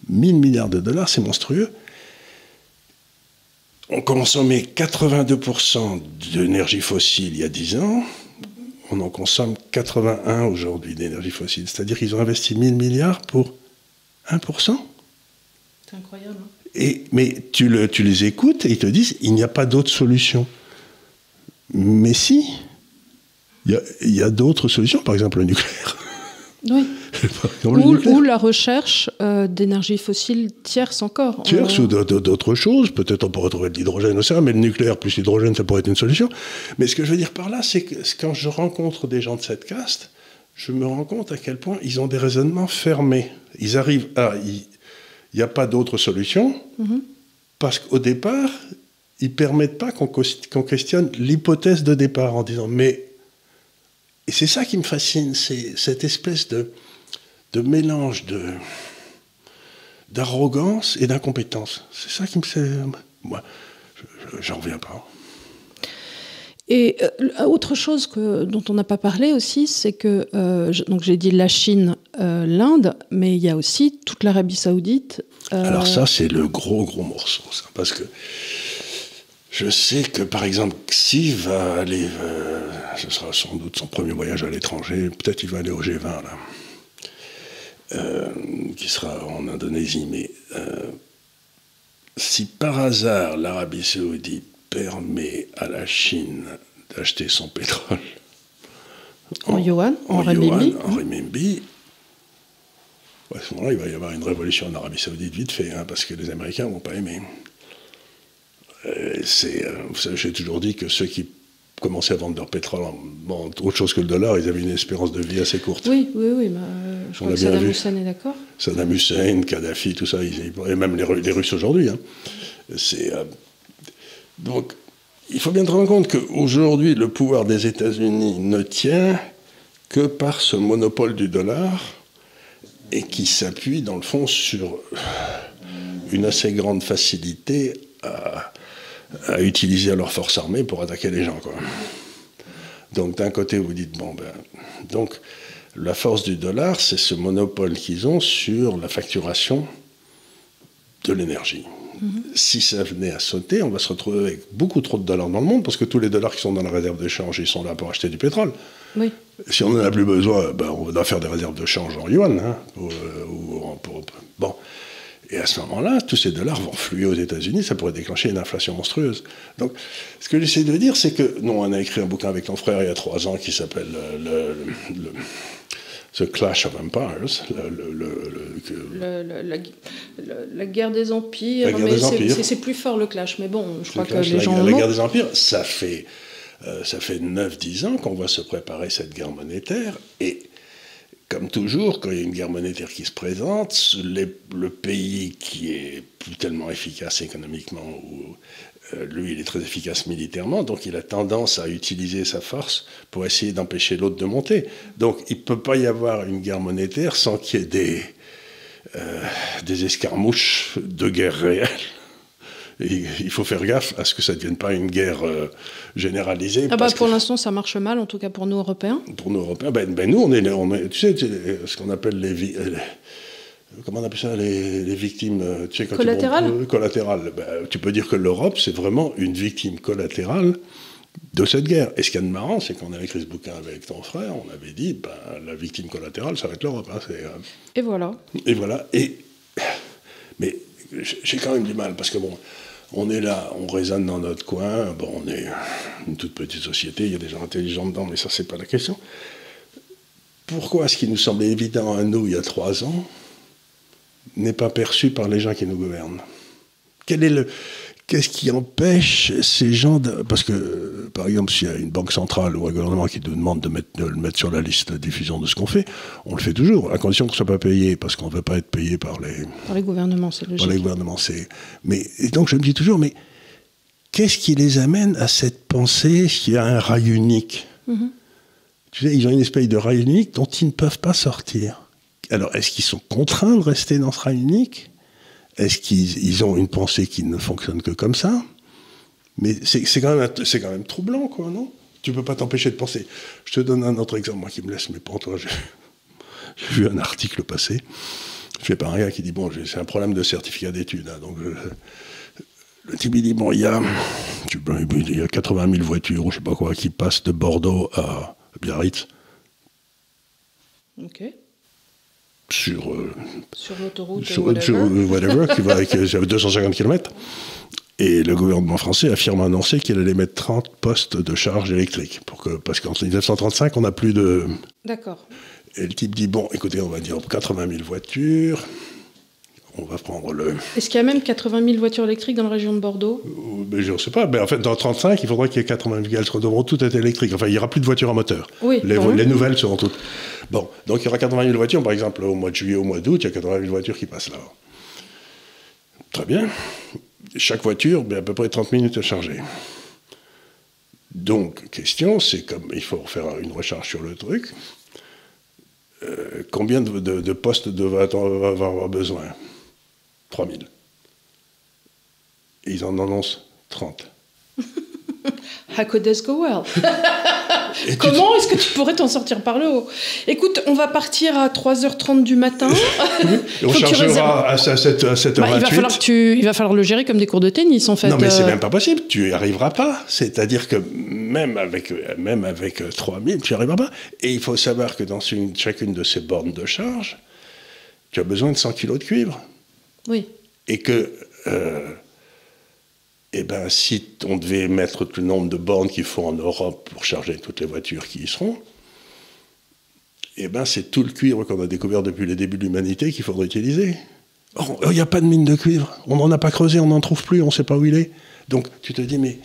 1000 milliards de dollars, c'est monstrueux. On consommait 82% d'énergie fossile il y a 10 ans. On en consomme 81 aujourd'hui d'énergie fossile. C'est-à-dire qu'ils ont investi 1000 milliards pour 1%. C'est incroyable. Mais tu les écoutes et ils te disent il n'y a pas d'autre solution. Mais si, il y a d'autres solutions, par exemple le nucléaire. Oui. Ou la recherche d'énergie fossile tierce encore. Tierce ou d'autres choses. Peut-être on pourrait trouver de l'hydrogène aussi, mais le nucléaire plus l'hydrogène, ça pourrait être une solution. Mais ce que je veux dire par là, c'est que quand je rencontre des gens de cette caste, je me rends compte à quel point ils ont des raisonnements fermés. Ils arrivent à... Il n'y a pas d'autre solution, parce qu'au départ, ils ne permettent pas qu'on questionne l'hypothèse de départ en disant mais... Et c'est ça qui me fascine, c'est cette espèce de mélange d'arrogance et d'incompétence. C'est ça qui me... Moi, j'en reviens pas. Et autre chose dont on n'a pas parlé aussi, c'est que, donc j'ai dit la Chine, l'Inde, mais il y a aussi toute l'Arabie Saoudite. Alors ça, c'est le gros morceau, ça, parce que je sais que, par exemple, Xi va aller, ce sera sans doute son premier voyage à l'étranger, peut-être il va aller au G20, là, qui sera en Indonésie, mais si par hasard l'Arabie Saoudite permet à la Chine d'acheter son pétrole en yuan, en renminbi, à ce moment-là, il va y avoir une révolution en Arabie Saoudite vite fait, parce que les Américains ne vont pas aimer. Vous savez, j'ai toujours dit que ceux qui commençaient à vendre leur pétrole en autre chose que le dollar, ils avaient une espérance de vie assez courte. Oui, je crois que Saddam Hussein est d'accord. Saddam Hussein, Kadhafi, tout ça, et même les Russes aujourd'hui. Donc, il faut bien te rendre compte qu'aujourd'hui, le pouvoir des États-Unis ne tient que par ce monopole du dollar et qui s'appuie, dans le fond, sur une assez grande facilité à utiliser leurs forces armées pour attaquer les gens, quoi. Donc, d'un côté, vous dites, donc, la force du dollar, c'est ce monopole qu'ils ont sur la facturation de l'énergie. Si ça venait à sauter, on va se retrouver avec beaucoup trop de dollars dans le monde, parce que tous les dollars qui sont dans la réserve de change, ils sont là pour acheter du pétrole. Oui. Si on n'en a plus besoin, on doit faire des réserves de change en yuan. Bon. Et à ce moment-là, tous ces dollars vont fluer aux États-Unis, ça pourrait déclencher une inflation monstrueuse. Donc, ce que j'essaie de dire, c'est que, nous, on a écrit un bouquin avec ton frère il y a 3 ans qui s'appelle The Clash of Empires, la guerre des empires. La guerre des empires. C'est plus fort le clash, mais bon, je crois que les la gens... La guerre des empires, ça fait 9-10 ans qu'on va se préparer cette guerre monétaire, et comme toujours, quand il y a une guerre monétaire qui se présente, le pays qui est plus tellement efficace économiquement, lui, il est très efficace militairement, donc il a tendance à utiliser sa force pour essayer d'empêcher l'autre de monter. Donc il ne peut pas y avoir une guerre monétaire sans qu'il y ait des escarmouches de guerre réelle. Et il faut faire gaffe à ce que ça ne devienne pas une guerre généralisée. Pour l'instant, ça marche mal, en tout cas pour nous, Européens. Pour nous, Européens, nous, on est tu sais, ce qu'on appelle comment on appelle ça, les victimes, tu sais, quand collatérales. Collatérales. Tu peux dire que l'Europe, c'est vraiment une victime collatérale de cette guerre. Et ce qu'il y a de marrant, c'est qu'on avait écrit ce bouquin avec ton frère, on avait dit, la victime collatérale, ça va être l'Europe. Hein, et voilà. Et voilà. Mais j'ai quand même du mal, parce que bon, on est là, on raisonne dans notre coin, on est une toute petite société, il y a des gens intelligents dedans, mais ça, c'est pas la question. Pourquoi ce qui nous semblait évident à nous, il y a 3 ans, n'est pas perçu par les gens qui nous gouvernent? Qu'est-ce qui empêche ces gens de... Parce que, par exemple, s'il y a une banque centrale ou un gouvernement qui nous demande de le mettre sur la liste de diffusion de ce qu'on fait, on le fait toujours, à condition qu'on ne soit pas payé, parce qu'on ne veut pas être payé par les gouvernements, c'est logique. Par les gouvernements, c'est... Et donc, je me dis toujours, mais qu'est-ce qui les amène à cette pensée qu'il y a un rail unique? Tu sais, ils ont une espèce de rail unique dont ils ne peuvent pas sortir. Alors, est-ce qu'ils sont contraints de rester dans ce rail unique? Est-ce qu'ils ont une pensée qui ne fonctionne que comme ça? Mais c'est quand même troublant, quoi, non? Tu ne peux pas t'empêcher de penser. Je te donne un autre exemple, moi, qui me laisse mes pantois. J'ai vu un article passer, fait par un gars qui dit, bon, c'est un problème de certificat d'études. Hein, donc, le type, il dit, bon, il y a 80 000 voitures, ou je ne sais pas quoi, qui passent de Bordeaux à Biarritz. Ok. Sur l'autoroute, whatever, qui va avec 250 km. Et le gouvernement français affirme annoncer qu'il allait mettre 30 postes de charge électrique. Parce qu'en 1935, on n'a plus de... D'accord. Et le type dit, bon, écoutez, on va dire 80 000 voitures, on va prendre le... Est-ce qu'il y a même 80 000 voitures électriques dans la région de Bordeaux? Je ne sais pas. En fait, dans 1935, il faudra qu'il y ait 80 000, elles devront toutes être électriques. Enfin, il n'y aura plus de voitures à moteur. Oui, les nouvelles seront toutes... Bon, donc il y aura 80 000 voitures. Par exemple, au mois de juillet, au mois d'août, il y a 80 000 voitures qui passent là. Très bien. Chaque voiture, à peu près 30 minutes à charger. Donc, question, c'est comme il faut faire une recharge sur le truc. Combien de postes va avoir besoin? 3 000. Et ils en annoncent 30. How could this go well? Comment est-ce que tu pourrais t'en sortir par le haut? Écoute, on va partir à 3h30 du matin. On chargera à 7h28. Il va falloir le gérer comme des cours de tennis, en fait. Non, mais c'est même pas possible. Tu n'y arriveras pas. C'est-à-dire que même avec 3000, tu n'y arriveras pas. Et il faut savoir que dans chacune de ces bornes de charge, tu as besoin de 100 kilos de cuivre. Oui. Et que... si on devait mettre tout le nombre de bornes qu'il faut en Europe pour charger toutes les voitures qui y seront, c'est tout le cuivre qu'on a découvert depuis les débuts de l'humanité qu'il faudrait utiliser. Or, il n'y a pas de mine de cuivre. On n'en a pas creusé, on n'en trouve plus, on ne sait pas où il est. Donc, tu te dis, mais...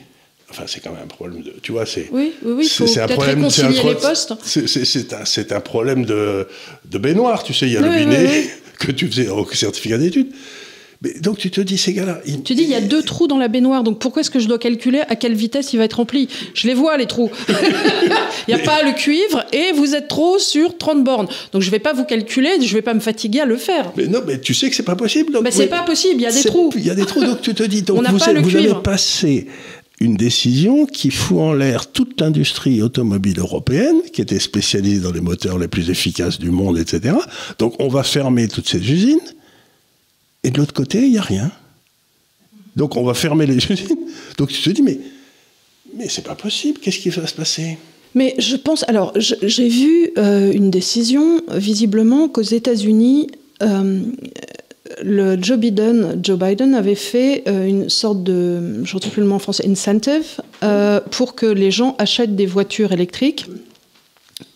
Enfin, c'est quand même un problème de... Tu vois, c'est... Oui, il faut peut-être réconcilier les postes. C'est un problème de baignoire, tu sais. Il y a le binet que tu faisais au certificat d'études. Mais donc tu te dis, ces gars-là... Tu dis, il y a 2 trous dans la baignoire, donc pourquoi est-ce que je dois calculer à quelle vitesse il va être rempli? Je les vois, les trous. Il n'y a pas le cuivre, et vous êtes trop sur 30 bornes. Donc je ne vais pas vous calculer, je ne vais pas me fatiguer à le faire. Mais non, mais tu sais que ce n'est pas possible. Donc, c'est pas possible, il y a des trous. Il y a des trous, donc tu te dis... Donc vous avez passé une décision qui fout en l'air toute l'industrie automobile européenne, qui était spécialisée dans les moteurs les plus efficaces du monde, etc. Donc on va fermer toutes ces usines. Et de l'autre côté, il n'y a rien. Donc on va fermer les usines. Donc tu te dis, mais c'est pas possible, qu'est-ce qui va se passer? Mais je pense... Alors, j'ai vu une décision, visiblement, qu'aux États-Unis, Joe Biden avait fait une sorte de, je ne retrouve plus le mot en français, incentive, pour que les gens achètent des voitures électriques.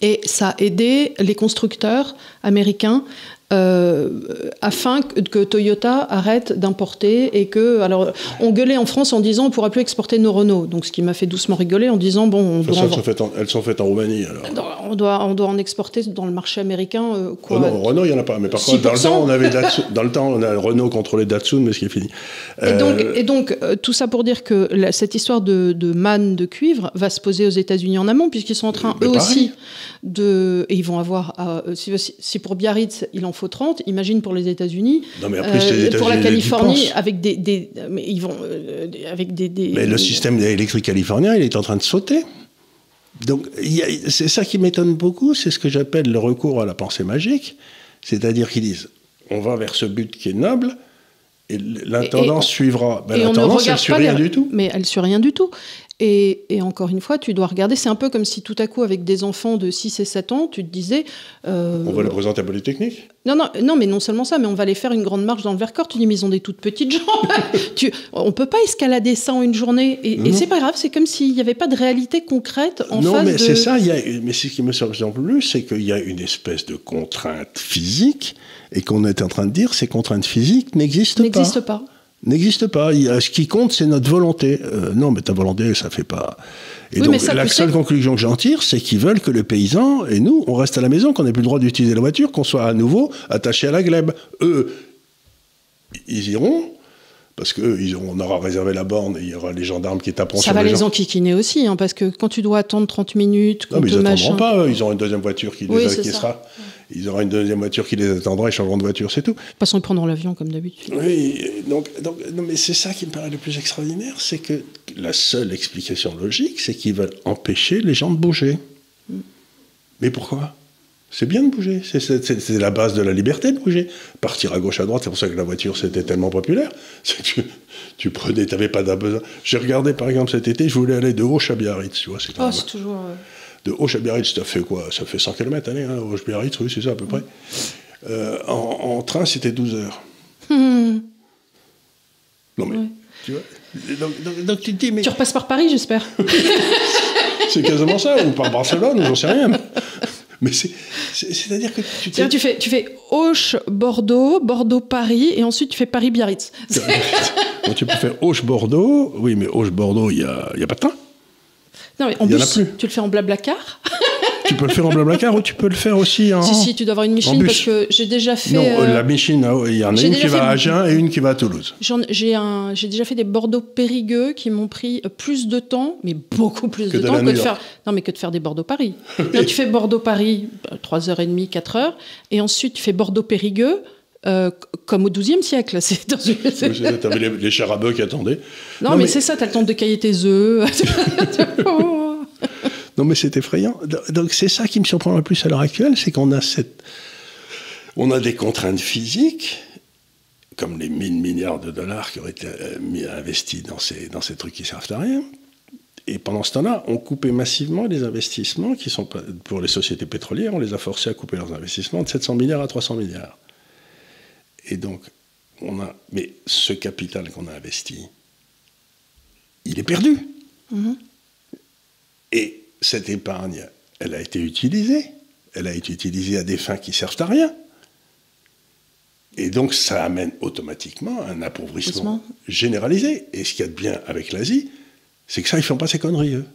Et ça a aidé les constructeurs américains afin que Toyota arrête d'importer et que... Alors, on gueulait en France en disant on ne pourra plus exporter nos Renault. Donc, ce qui m'a fait doucement rigoler en disant bon... Elles sont faites en Roumanie, alors. On doit en exporter dans le marché américain. Quoi, non, Renault, il n'y en a pas. Mais par contre, dans le temps, on a Renault contrôlé Datsun, mais ce qui est fini. Et donc, tout ça pour dire que cette histoire de manne de cuivre va se poser aux États-Unis en amont, puisqu'ils sont en train, eux aussi, et ils vont avoir... si pour Biarritz, il en faut 30, imagine pour les États-Unis. Non, mais après, c'est les États-Unis, pour la Californie, avec Mais le système électrique californien, il est en train de sauter. Donc, c'est ça qui m'étonne beaucoup, c'est ce que j'appelle le recours à la pensée magique. C'est-à-dire qu'ils disent, on va vers ce but qui est noble, et l'intendance suivra. Ben, l'intendance, elle ne suit rien du tout. Mais elle ne suit rien du tout. Et encore une fois, tu dois regarder, c'est un peu comme si tout à coup, avec des enfants de 6 et 7 ans, tu te disais... on va les présenter à Polytechnique ? Non, mais non seulement ça, mais on va les faire une grande marche dans le Vercors. Tu dis, mais ils ont des toutes petites jambes. On ne peut pas escalader ça en une journée. Et c'est pas grave, c'est comme s'il n'y avait pas de réalité concrète en face de... Non, mais c'est ça, mais ce qui me surprend plus, c'est qu'il y a une espèce de contrainte physique, et qu'on est en train de dire, ces contraintes physiques n'existent pas. N'existe pas. Ce qui compte, c'est notre volonté. Non, mais ta volonté, ça fait pas... Et oui, donc, la seule conclusion que j'en tire, c'est qu'ils veulent que le paysan et nous, on reste à la maison, qu'on n'ait plus le droit d'utiliser la voiture, qu'on soit à nouveau attachés à la glèbe. Eux, ils iront, parce qu'on aura réservé la borne et il y aura les gendarmes qui taperont sur les gens. Ça va les enquiquiner aussi, hein, parce que quand tu dois attendre 30 minutes... Non, mais ils n'attendront pas, ils auront une deuxième voiture qui sera... Ils auront une deuxième voiture qui les attendra, ils changeront de voiture, c'est tout. De toute façon, ils prendront l'avion comme d'habitude. Oui, donc, non, mais c'est ça qui me paraît le plus extraordinaire, c'est que la seule explication logique, c'est qu'ils veulent empêcher les gens de bouger. Mais pourquoi ? C'est bien de bouger, c'est la base de la liberté de bouger. Partir à gauche, à droite, c'est pour ça que la voiture, c'était tellement populaire. C'est que tu prenais, tu n'avais pas besoin. J'ai regardé, par exemple, cet été, je voulais aller de Auch à Biarritz, tu vois. C'est toujours... De Auch à Biarritz, ça fait quoi ? Ça fait 100 km, allez, hein, Auch-Biarritz, oui, c'est ça à peu près. En train, c'était 12 heures. Non, mais, tu vois, donc tu te dis... Mais... Tu repasses par Paris, j'espère. C'est quasiment ça, ou par Barcelone, ou j'en sais rien. Mais c'est-à-dire que tu fais Auch, Bordeaux, Bordeaux-Paris, et ensuite tu fais Paris-Biarritz. Donc tu peux faire Auch-Bordeaux, oui, mais Auch-Bordeaux, il n'y a pas de train. Non, mais en bus, tu le fais en Blablacar. Tu peux le faire en Blablacar ou tu peux le faire aussi en... Si, tu dois avoir une Michelin parce que j'ai déjà fait... Non, la Michelin, il y en a une qui va à Agen et une qui va à Toulouse. J'ai déjà fait des Bordeaux-Périgueux qui m'ont pris plus de temps, mais beaucoup plus de temps que de faire... Non, mais que de faire des Bordeaux-Paris. Là, tu fais Bordeaux-Paris, 3h30, 4h, et ensuite tu fais Bordeaux-Périgueux, comme au XIIe siècle. T'avais les chars à bœufs qui attendaient. Non, mais c'est ça, t'as le temps de cailler tes œufs. Non, mais c'est effrayant. Donc, c'est ça qui me surprend le plus à l'heure actuelle, c'est qu'on a des contraintes physiques, comme les 1000 milliards de dollars qui auraient été investis dans ces trucs qui servent à rien. Et pendant ce temps-là, on coupait massivement les investissements qui sont pour les sociétés pétrolières, on les a forcés à couper leurs investissements de 700 milliards à 300 milliards. Et donc, mais ce capital qu'on a investi, il est perdu. Et cette épargne, elle a été utilisée. Elle a été utilisée à des fins qui servent à rien. Et donc, ça amène automatiquement un appauvrissement généralisé. Et ce qu'il y a de bien avec l'Asie, c'est que ça, ils ne font pas ces conneries, eux.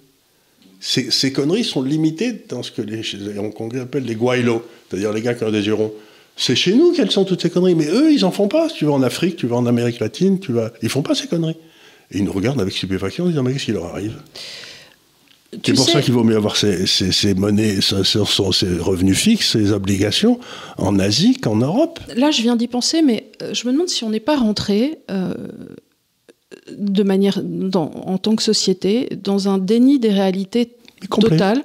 Ces conneries sont limitées dans ce qu'on appelle les gouailos, c'est-à-dire les gars qui ont des yeux ronds. C'est chez nous qu'elles sont toutes ces conneries. Mais eux, ils n'en font pas. Si tu vas en Afrique, tu vas en Amérique latine, ils ne font pas ces conneries. Et ils nous regardent avec stupéfaction en disant, mais qu'est-ce qui leur arrive ? C'est pour ça qu'il vaut mieux avoir ces monnaies, ces revenus fixes, ces obligations en Asie qu'en Europe. Là, je viens d'y penser, mais je me demande si on n'est pas rentré de manière, en tant que société, dans un déni des réalités Total.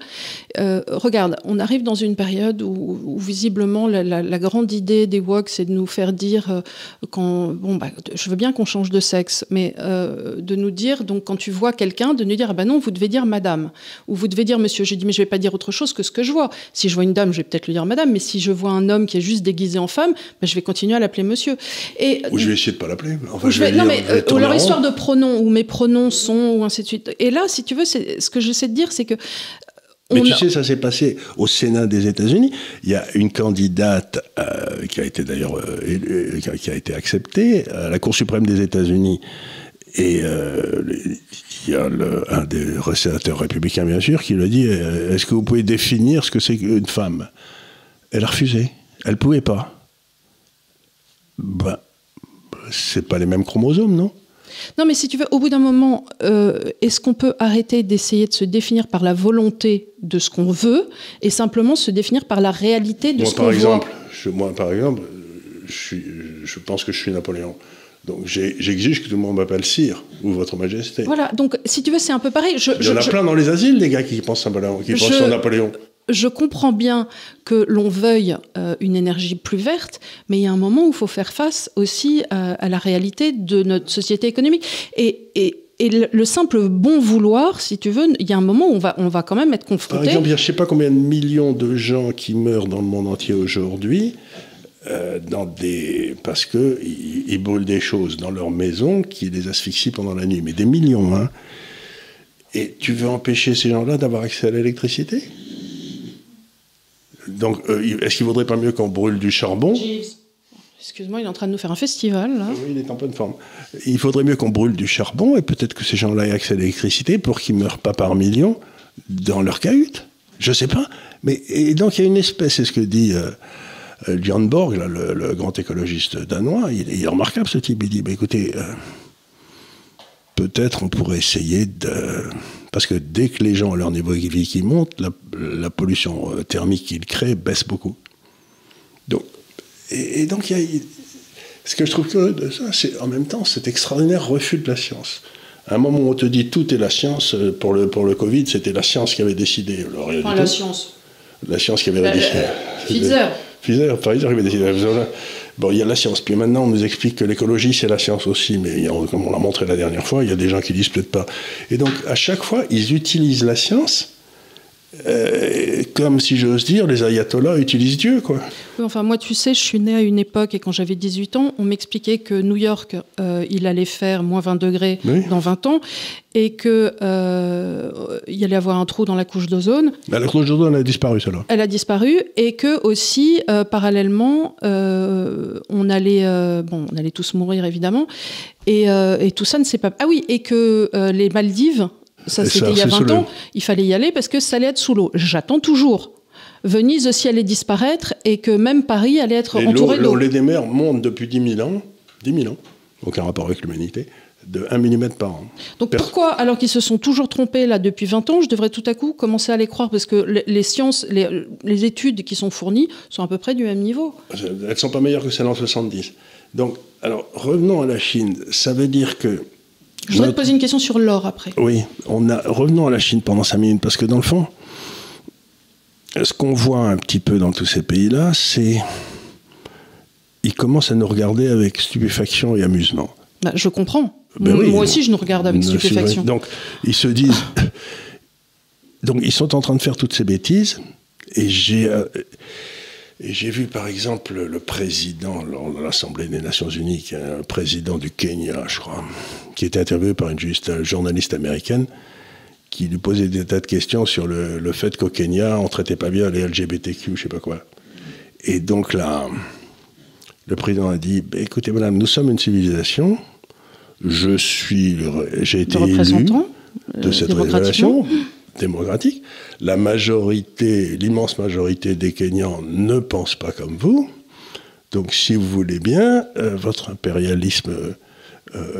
Regarde, on arrive dans une période où visiblement la grande idée des woke, c'est de nous faire dire je veux bien qu'on change de sexe, mais de nous dire, donc quand tu vois quelqu'un, de nous dire, non, vous devez dire madame, ou vous devez dire monsieur. J'ai dit, mais je vais pas dire autre chose que ce que je vois. Si je vois une dame, je vais peut-être lui dire madame, mais si je vois un homme qui est juste déguisé en femme, je vais continuer à l'appeler monsieur. Ou je vais essayer de pas l'appeler. Enfin, ou leur histoire de pronoms, où mes pronoms sont, ou ainsi de suite. Et là, si tu veux, ce que j'essaie de dire, c'est que mais tu sais, ça s'est passé au Sénat des États-Unis. Il y a une candidate qui a été d'ailleurs qui a été acceptée à la Cour suprême des États-Unis. Et il y a un des sénateurs républicains, bien sûr, qui lui a dit « Est-ce que vous pouvez définir ce que c'est qu'une femme ?» Elle a refusé. Elle ne pouvait pas. C'est pas les mêmes chromosomes, non ? Non, mais si tu veux, au bout d'un moment, est-ce qu'on peut arrêter d'essayer de se définir par la volonté de ce qu'on veut et simplement se définir par la réalité de ce qu'on voit ? Moi, par exemple, je pense que je suis Napoléon. Donc j'exige que tout le monde m'appelle Sire ou Votre Majesté. Voilà, donc si tu veux, c'est un peu pareil. Il y en a plein dans les asiles, les gars qui pensent sur Napoléon. Je comprends bien que l'on veuille une énergie plus verte, mais il y a un moment où il faut faire face aussi à la réalité de notre société économique. Et le simple bon vouloir, si tu veux, il y a un moment où on va quand même être confronté. Par exemple, je ne sais pas combien de millions de gens qui meurent dans le monde entier aujourd'hui parce qu'ils brûlent des choses dans leur maison qui les asphyxient pendant la nuit. Mais des millions, hein. Et tu veux empêcher ces gens-là d'avoir accès à l'électricité ? Donc, est-ce qu'il ne vaudrait pas mieux qu'on brûle du charbon ? Excuse-moi, il est en train de nous faire un festival, là. Oui, il est en pleine forme. Il faudrait mieux qu'on brûle du charbon, et peut-être que ces gens-là aient accès à l'électricité pour qu'ils ne meurent pas par millions dans leur cahute. Je ne sais pas. Et donc, il y a une espèce, c'est ce que dit Björn Borg, là, le grand écologiste danois. Il est remarquable, ce type. Il dit, écoutez, peut-être on pourrait essayer de... Parce que dès que les gens ont leur niveau de vie qui monte, la pollution thermique qu'ils créent baisse beaucoup. Donc, et donc, ce que je trouve curieux de ça, c'est en même temps cet extraordinaire refus de la science. À un moment où on te dit tout est la science, pour le Covid, c'était la science qui avait décidé. Enfin, la science. La science qui avait décidé. Pfizer qui avait décidé. Bon, il y a la science. Puis maintenant, on nous explique que l'écologie, c'est la science aussi. Mais comme on l'a montré la dernière fois, il y a des gens qui disent peut-être pas. Et donc, à chaque fois, ils utilisent la science comme, si j'ose dire, les ayatollahs utilisent Dieu, quoi. Oui, enfin, moi, tu sais, je suis née à une époque, et quand j'avais 18 ans, on m'expliquait que New York, il allait faire moins 20 degrés dans 20 ans, et qu'il y allait avoir un trou dans la couche d'ozone. La couche d'ozone, elle a disparu, celle-là. Elle a disparu, et que aussi, parallèlement, on allait tous mourir, évidemment, et tout ça ne s'est pas... Ah oui, et que les Maldives... Ça, c'était il y a 20 ans. Il fallait y aller parce que ça allait être sous l'eau. J'attends toujours. Venise aussi allait disparaître et que même Paris allait être entouré d'eau. Le lait des mers monte depuis 10 000 ans, aucun rapport avec l'humanité, de 1 mm par an. Donc pourquoi, alors qu'ils se sont toujours trompés là depuis 20 ans, je devrais tout à coup commencer à les croire ? Parce que les sciences, les études qui sont fournies sont à peu près du même niveau. Elles ne sont pas meilleures que celles en 70. Donc, alors, revenons à la Chine. Ça veut dire que... Je voudrais te poser une question sur l'or après. Oui, revenons à la Chine pendant 5 minutes, parce que dans le fond, ce qu'on voit un petit peu dans tous ces pays-là, c'est... Ils commencent à nous regarder avec stupéfaction et amusement. Je comprends. Moi aussi, je nous regarde avec stupéfaction. Donc, ils se disent... Donc, ils sont en train de faire toutes ces bêtises, et j'ai vu, par exemple, le président de l'Assemblée des Nations Unies, qui est un président du Kenya, je crois, qui était interviewé par une journaliste américaine, qui lui posait des tas de questions sur le fait qu'au Kenya, on ne traitait pas bien les LGBTQ, je ne sais pas quoi. Et donc là, le président a dit, écoutez, madame, nous sommes une civilisation, j'ai été élu de cette révélation démocratique. L'immense majorité des Kenyans ne pensent pas comme vous. Donc, si vous voulez bien, votre impérialisme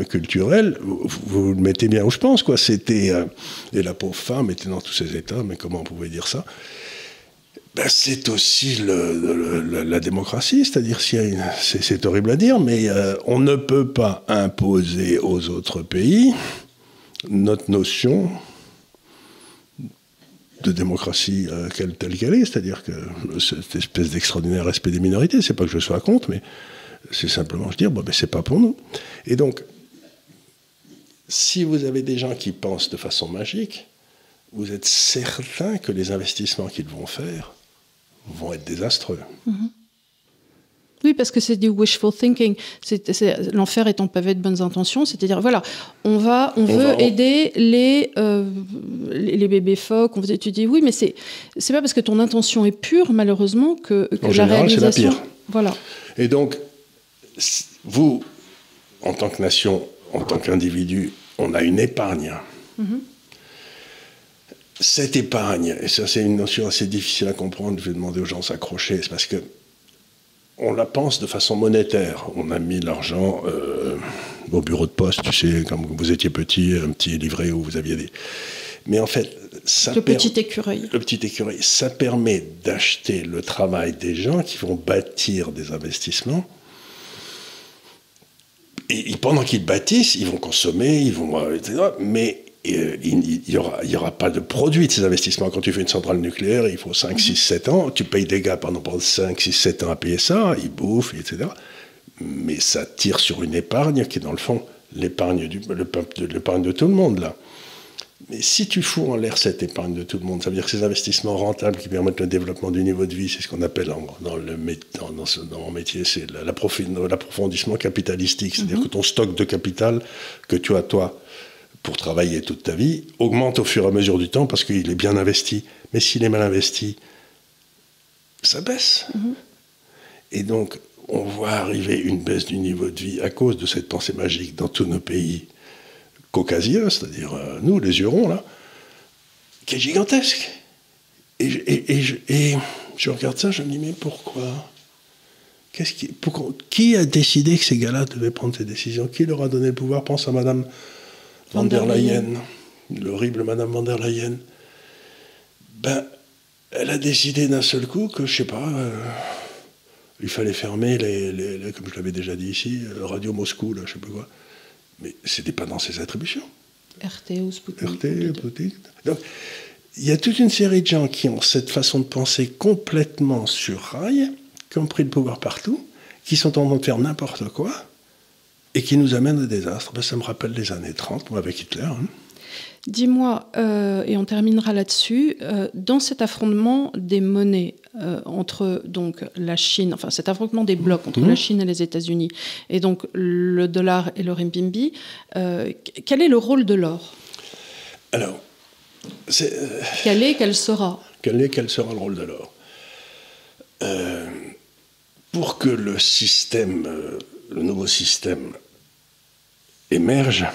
culturel, vous le mettez bien où je pense, quoi. Et la pauvre femme était dans tous ces états, mais comment on pouvait dire ça ? C'est aussi la démocratie, c'est-à-dire, c'est horrible à dire, mais on ne peut pas imposer aux autres pays notre notion de démocratie telle qu'elle est, c'est-à-dire que cette espèce d'extraordinaire respect des minorités, c'est pas que je sois contre, mais c'est simplement je dire, bon, ben, c'est pas pour nous. Et donc, si vous avez des gens qui pensent de façon magique, vous êtes certain que les investissements qu'ils vont faire vont être désastreux. Mm-hmm. Oui, parce que c'est du wishful thinking. L'enfer étant pavé de bonnes intentions, c'est-à-dire, voilà, on veut aider les bébés phoques. Tu dis, oui, mais c'est pas parce que ton intention est pure, malheureusement, que en la général, réalisation... c'est la pire. Voilà. Et donc, vous, en tant que nation, en tant qu'individu, on a une épargne. Mm-hmm. Cette épargne, et ça c'est une notion assez difficile à comprendre, je vais demander aux gens de s'accrocher, c'est parce que on la pense de façon monétaire. On a mis l'argent au bureau de poste, tu sais, quand vous étiez petit, un petit livret où vous aviez des... Mais en fait, le petit écureuil. Le petit écureuil, ça permet d'acheter le travail des gens qui vont bâtir des investissements. Et pendant qu'ils bâtissent, ils vont consommer, ils vont... etc. Mais il n'y aura pas de produit de ces investissements. Quand tu fais une centrale nucléaire, il faut 5, 6, 7 ans. Tu payes des gars pendant 5, 6, 7 ans à payer ça. Ils bouffent, etc. Mais ça tire sur une épargne qui est dans le fond l'épargne de tout le monde, là. Mais si tu fous en l'air cette épargne de tout le monde, ça veut dire que ces investissements rentables qui permettent le développement du niveau de vie, c'est ce qu'on appelle dans mon métier, c'est l'approfondissement capitalistique. C'est-à-dire que ton stock de capital que tu as, toi, pour travailler toute ta vie, augmente au fur et à mesure du temps parce qu'il est bien investi. Mais s'il est mal investi, ça baisse. Mm-hmm. Et donc, on voit arriver une baisse du niveau de vie à cause de cette pensée magique dans tous nos pays caucasiens, c'est-à-dire nous, les Hurons, là, qui est gigantesque. Et je regarde ça, je me dis, mais pourquoi ? Qui a décidé que ces gars-là devaient prendre ces décisions ? Qui leur a donné le pouvoir ? Pense à Madame Van der Leyen, l'horrible Madame Van der Leyen. Ben, elle a décidé d'un seul coup que, je sais pas, il fallait fermer comme je l'avais déjà dit ici, Radio Moscou, là, je sais pas quoi. Mais c'était pas dans ses attributions. RT ou Sputnik. RT, Sputnik. Donc, il y a toute une série de gens qui ont cette façon de penser complètement sur rail, qui ont pris le pouvoir partout, qui sont en train de faire n'importe quoi, et qui nous amène au désastre. Ben, ça me rappelle les années 30, moi, avec Hitler. Hein. Dis-moi, et on terminera là-dessus, dans cet affrontement des monnaies entre donc, la Chine, enfin cet affrontement des blocs entre la Chine et les États-Unis, et donc le dollar et le renminbi, quel est le rôle de l'or ? Alors, quel sera le rôle de l'or ? Pour que le nouveau système émerge,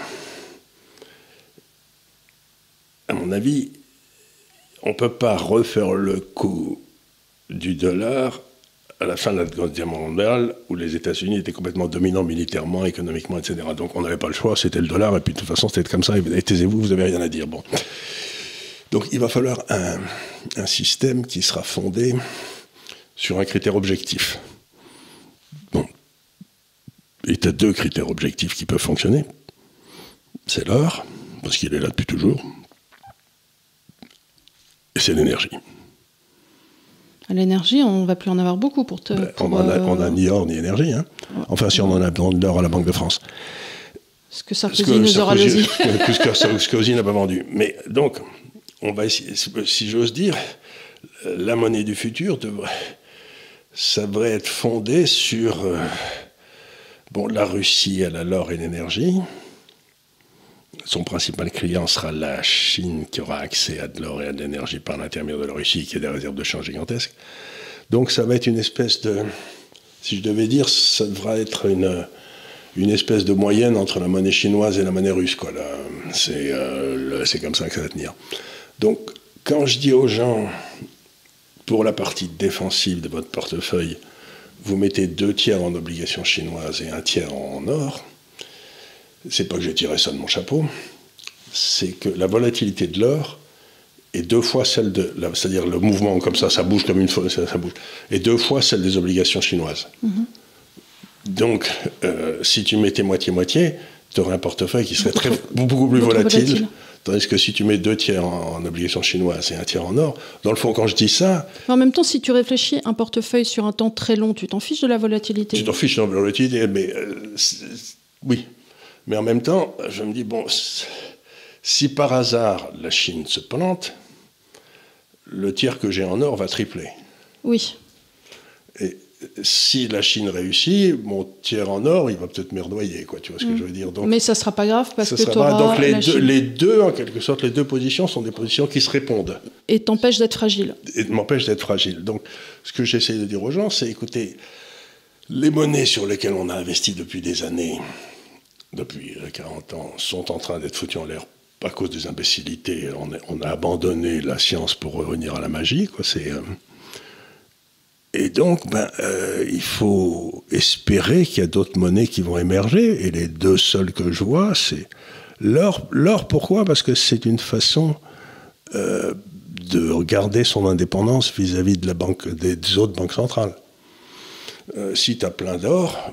à mon avis, on ne peut pas refaire le coup du dollar à la fin de la Seconde Guerre mondiale, où les États-Unis étaient complètement dominants militairement, économiquement, etc. Donc on n'avait pas le choix, c'était le dollar, et puis de toute façon c'était comme ça, et taisez-vous, vous n'avez rien à dire. Bon. Donc il va falloir un système qui sera fondé sur un critère objectif. Bon. Il y a 2 critères objectifs qui peuvent fonctionner. C'est l'or, parce qu'il est là depuis toujours, et c'est l'énergie. L'énergie, on ne va plus en avoir beaucoup pour te... on n'a ni or ni énergie. Hein. Enfin, si on en a de l'or à la Banque de France. Ce que Sarkozy nous aura dit. Ce que Sarkozy n'a pas vendu. Mais donc, on va essayer, si j'ose dire, la monnaie du futur ça devrait être fondé sur... la Russie, elle a l'or et l'énergie. Son principal client sera la Chine, qui aura accès à de l'or et à de l'énergie par l'intermédiaire de la Russie, qui a des réserves de change gigantesques. Donc ça va être une espèce de... Si je devais dire, ça devra être une espèce de moyenne entre la monnaie chinoise et la monnaie russe, quoi. Là, c'est comme ça que ça va tenir. Donc, quand je dis aux gens, pour la partie défensive de votre portefeuille, vous mettez 2/3 en obligations chinoises et 1/3 en or, c'est pas que j'ai tiré ça de mon chapeau, c'est que la volatilité de l'or est 2 fois celle c'est-à-dire le mouvement comme ça bouge comme une fois, ça bouge, et 2 fois celle des obligations chinoises. Mm-hmm. Donc, si tu mettais moitié-moitié, tu aurais un portefeuille qui serait beaucoup plus volatile. Tandis que si tu mets 2 tiers en obligations chinoises et 1 tiers en or, dans le fond, quand je dis ça... Mais en même temps, si tu réfléchis un portefeuille sur un temps très long, tu t'en fiches de la volatilité. Tu t'en fiches de la volatilité, mais oui. Mais en même temps, je me dis, bon, si par hasard la Chine se plante, le tiers que j'ai en or va tripler. Oui. Et si la Chine réussit, mon tiers en or, il va peut-être merdoyer, quoi, tu vois ce que je veux dire. Donc, mais ça ne sera pas grave parce que tu auras donc les deux, en quelque sorte, les deux positions sont des positions qui se répondent. Et t'empêchent d'être fragile. Et m'empêchent d'être fragile. Donc, ce que j'essaie de dire aux gens, c'est, écoutez, les monnaies sur lesquelles on a investi depuis des années, depuis 40 ans, sont en train d'être foutues en l'air à cause des imbécilités. On a abandonné la science pour revenir à la magie, quoi. Et donc, il faut espérer qu'il y a d'autres monnaies qui vont émerger. Et les 2 seules que je vois, c'est l'or. L'or, pourquoi ? Parce que c'est une façon de garder son indépendance vis-à-vis de des autres banques centrales. Si tu as plein d'or,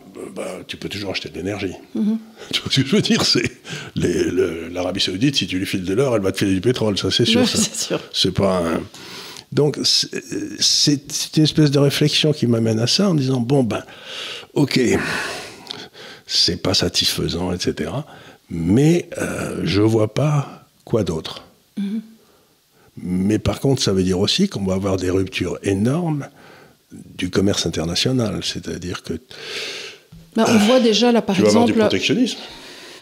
tu peux toujours acheter de l'énergie. Tu vois ce que je veux dire ? L'Arabie Saoudite, si tu lui files de l'or, elle va te filer du pétrole, ça c'est sûr. Oui, c'est sûr. C'est pas un... Donc, c'est une espèce de réflexion qui m'amène à ça, en disant, ok, c'est pas satisfaisant, etc., mais je vois pas quoi d'autre. Mais par contre, ça veut dire aussi qu'on va avoir des ruptures énormes du commerce international, c'est-à-dire que... on voit déjà, là, par exemple... Tu vas avoir du protectionnisme.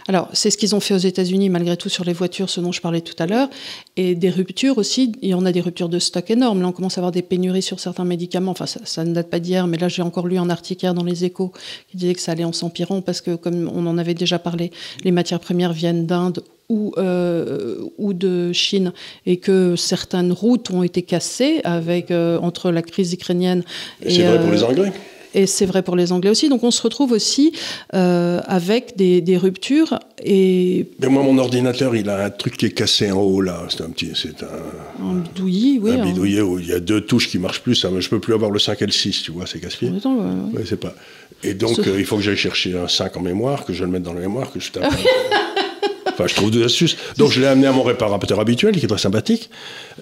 Alors, c'est ce qu'ils ont fait aux États-Unis, malgré tout, sur les voitures, ce dont je parlais tout à l'heure. Et des ruptures aussi, il y en a des ruptures de stock énormes. Là, on commence à avoir des pénuries sur certains médicaments. Enfin, ça ne date pas d'hier, mais là, j'ai encore lu un article hier dans Les Échos qui disait que ça allait en s'empirant parce que, comme on en avait déjà parlé, les matières premières viennent d'Inde ou de Chine et que certaines routes ont été cassées entre la crise ukrainienne et... C'est vrai pour les Anglais. Et c'est vrai pour les Anglais aussi. Donc on se retrouve aussi avec des ruptures. Mais moi, mon ordinateur, il a un truc qui est cassé en haut, là. Un bidouillis, oui. Un bidouillet où il y a 2 touches qui ne marchent plus. Je ne peux plus avoir le 5 et le 6, tu vois, c'est casse-pied. Ouais, c'est pas... Et donc, il faut que j'aille chercher un 5 en mémoire, que je le mette dans la mémoire, que je tape. Enfin, je trouve des astuces. Donc, je l'ai amené à mon réparateur habituel, qui est très sympathique.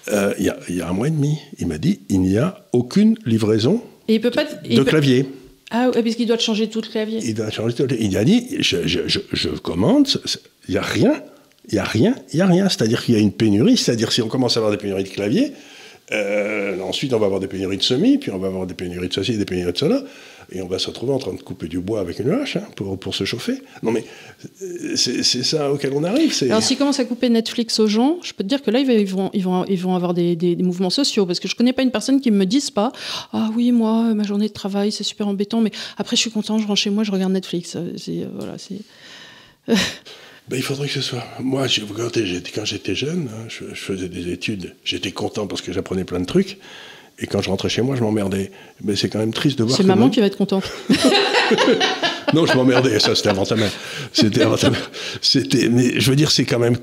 Il y a 1 mois et demi, il m'a dit, il n'y a aucune livraison de clavier. Ah, parce qu'il doit changer tout le clavier. Il doit changer tout le clavier. Il a dit, je commande, il n'y a rien. Il n'y a rien. C'est-à-dire qu'il y a une pénurie. C'est-à-dire si on commence à avoir des pénuries de clavier, ensuite on va avoir des pénuries de semis, puis on va avoir des pénuries de ceci, des pénuries de cela, et on va se retrouver en train de couper du bois avec une hache pour se chauffer. Non mais c'est ça auquel on arrive. Alors s'ils commencent à couper Netflix aux gens, je peux te dire que là ils vont avoir des mouvements sociaux, parce que je connais pas une personne qui me dise pas ah oui moi ma journée de travail c'est super embêtant, mais après je suis content, je rentre chez moi, je regarde Netflix. Il faudrait que ce soit... Moi, quand j'étais jeune, je faisais des études, j'étais content parce que j'apprenais plein de trucs, et quand je rentrais chez moi, je m'emmerdais. Mais c'est quand même triste de voir... C'est maman qui va être contente. Non, je m'emmerdais, ça c'était avant ta mère. Mais je veux dire, c'est quand même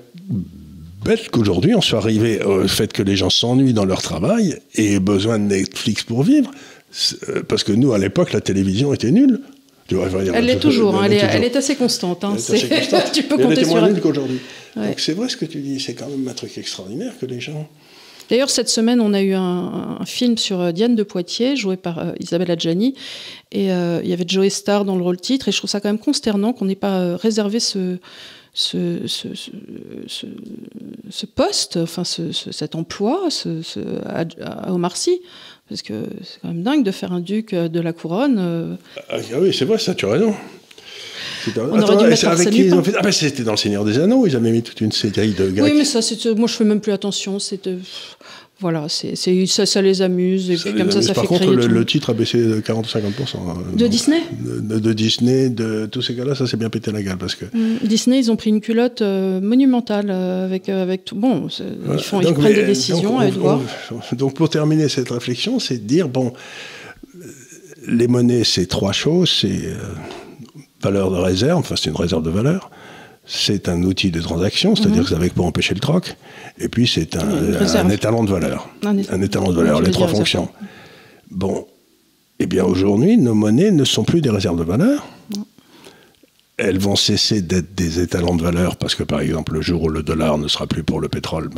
bête qu'aujourd'hui, on soit arrivé au fait que les gens s'ennuient dans leur travail et aient besoin de Netflix pour vivre, parce que nous, à l'époque, la télévision était nulle. Elle l'est toujours, elle est assez constante. Tu peux compter sur elle. Elle était moins nulle qu'aujourd'hui. Ouais. Donc c'est vrai ce que tu dis, c'est quand même un truc extraordinaire que les gens... D'ailleurs, cette semaine, on a eu un film sur Diane de Poitiers, joué par Isabelle Adjani, et il y avait Joe Star dans le rôle titre, et je trouve ça quand même consternant qu'on n'ait pas réservé ce poste, enfin cet emploi à Omar Sy. Parce que c'est quand même dingue de faire un duc de la couronne. Ah oui, c'est vrai, ça, tu as raison. On aurait dû mettre Arsène Lupin. C'était dans Le Seigneur des Anneaux, ils avaient mis toute une série de gars. Oui, mais ça, moi je fais même plus attention. Voilà, ça les amuse. Et puis comme ça Par fait contre, créer le titre a baissé de 40 ou 50%. De Disney de Disney, de tous ces gars-là, ça s'est bien pété la gueule. Parce que... Disney, ils ont pris une culotte monumentale avec tout. Bon, ils prennent des décisions à devoir. Donc pour terminer cette réflexion, c'est de dire, les monnaies, c'est 3 choses. C'est valeur de réserve, enfin c'est une réserve de valeur. C'est un outil de transaction, c'est-à-dire que c'est avec pour empêcher le troc. Et puis, c'est un étalon de valeur. Un étalon de valeur, les 3 fonctions. Bon, eh bien, aujourd'hui, nos monnaies ne sont plus des réserves de valeur. elles vont cesser d'être des étalons de valeur parce que, par exemple, le jour où le dollar ne sera plus pour le pétrole,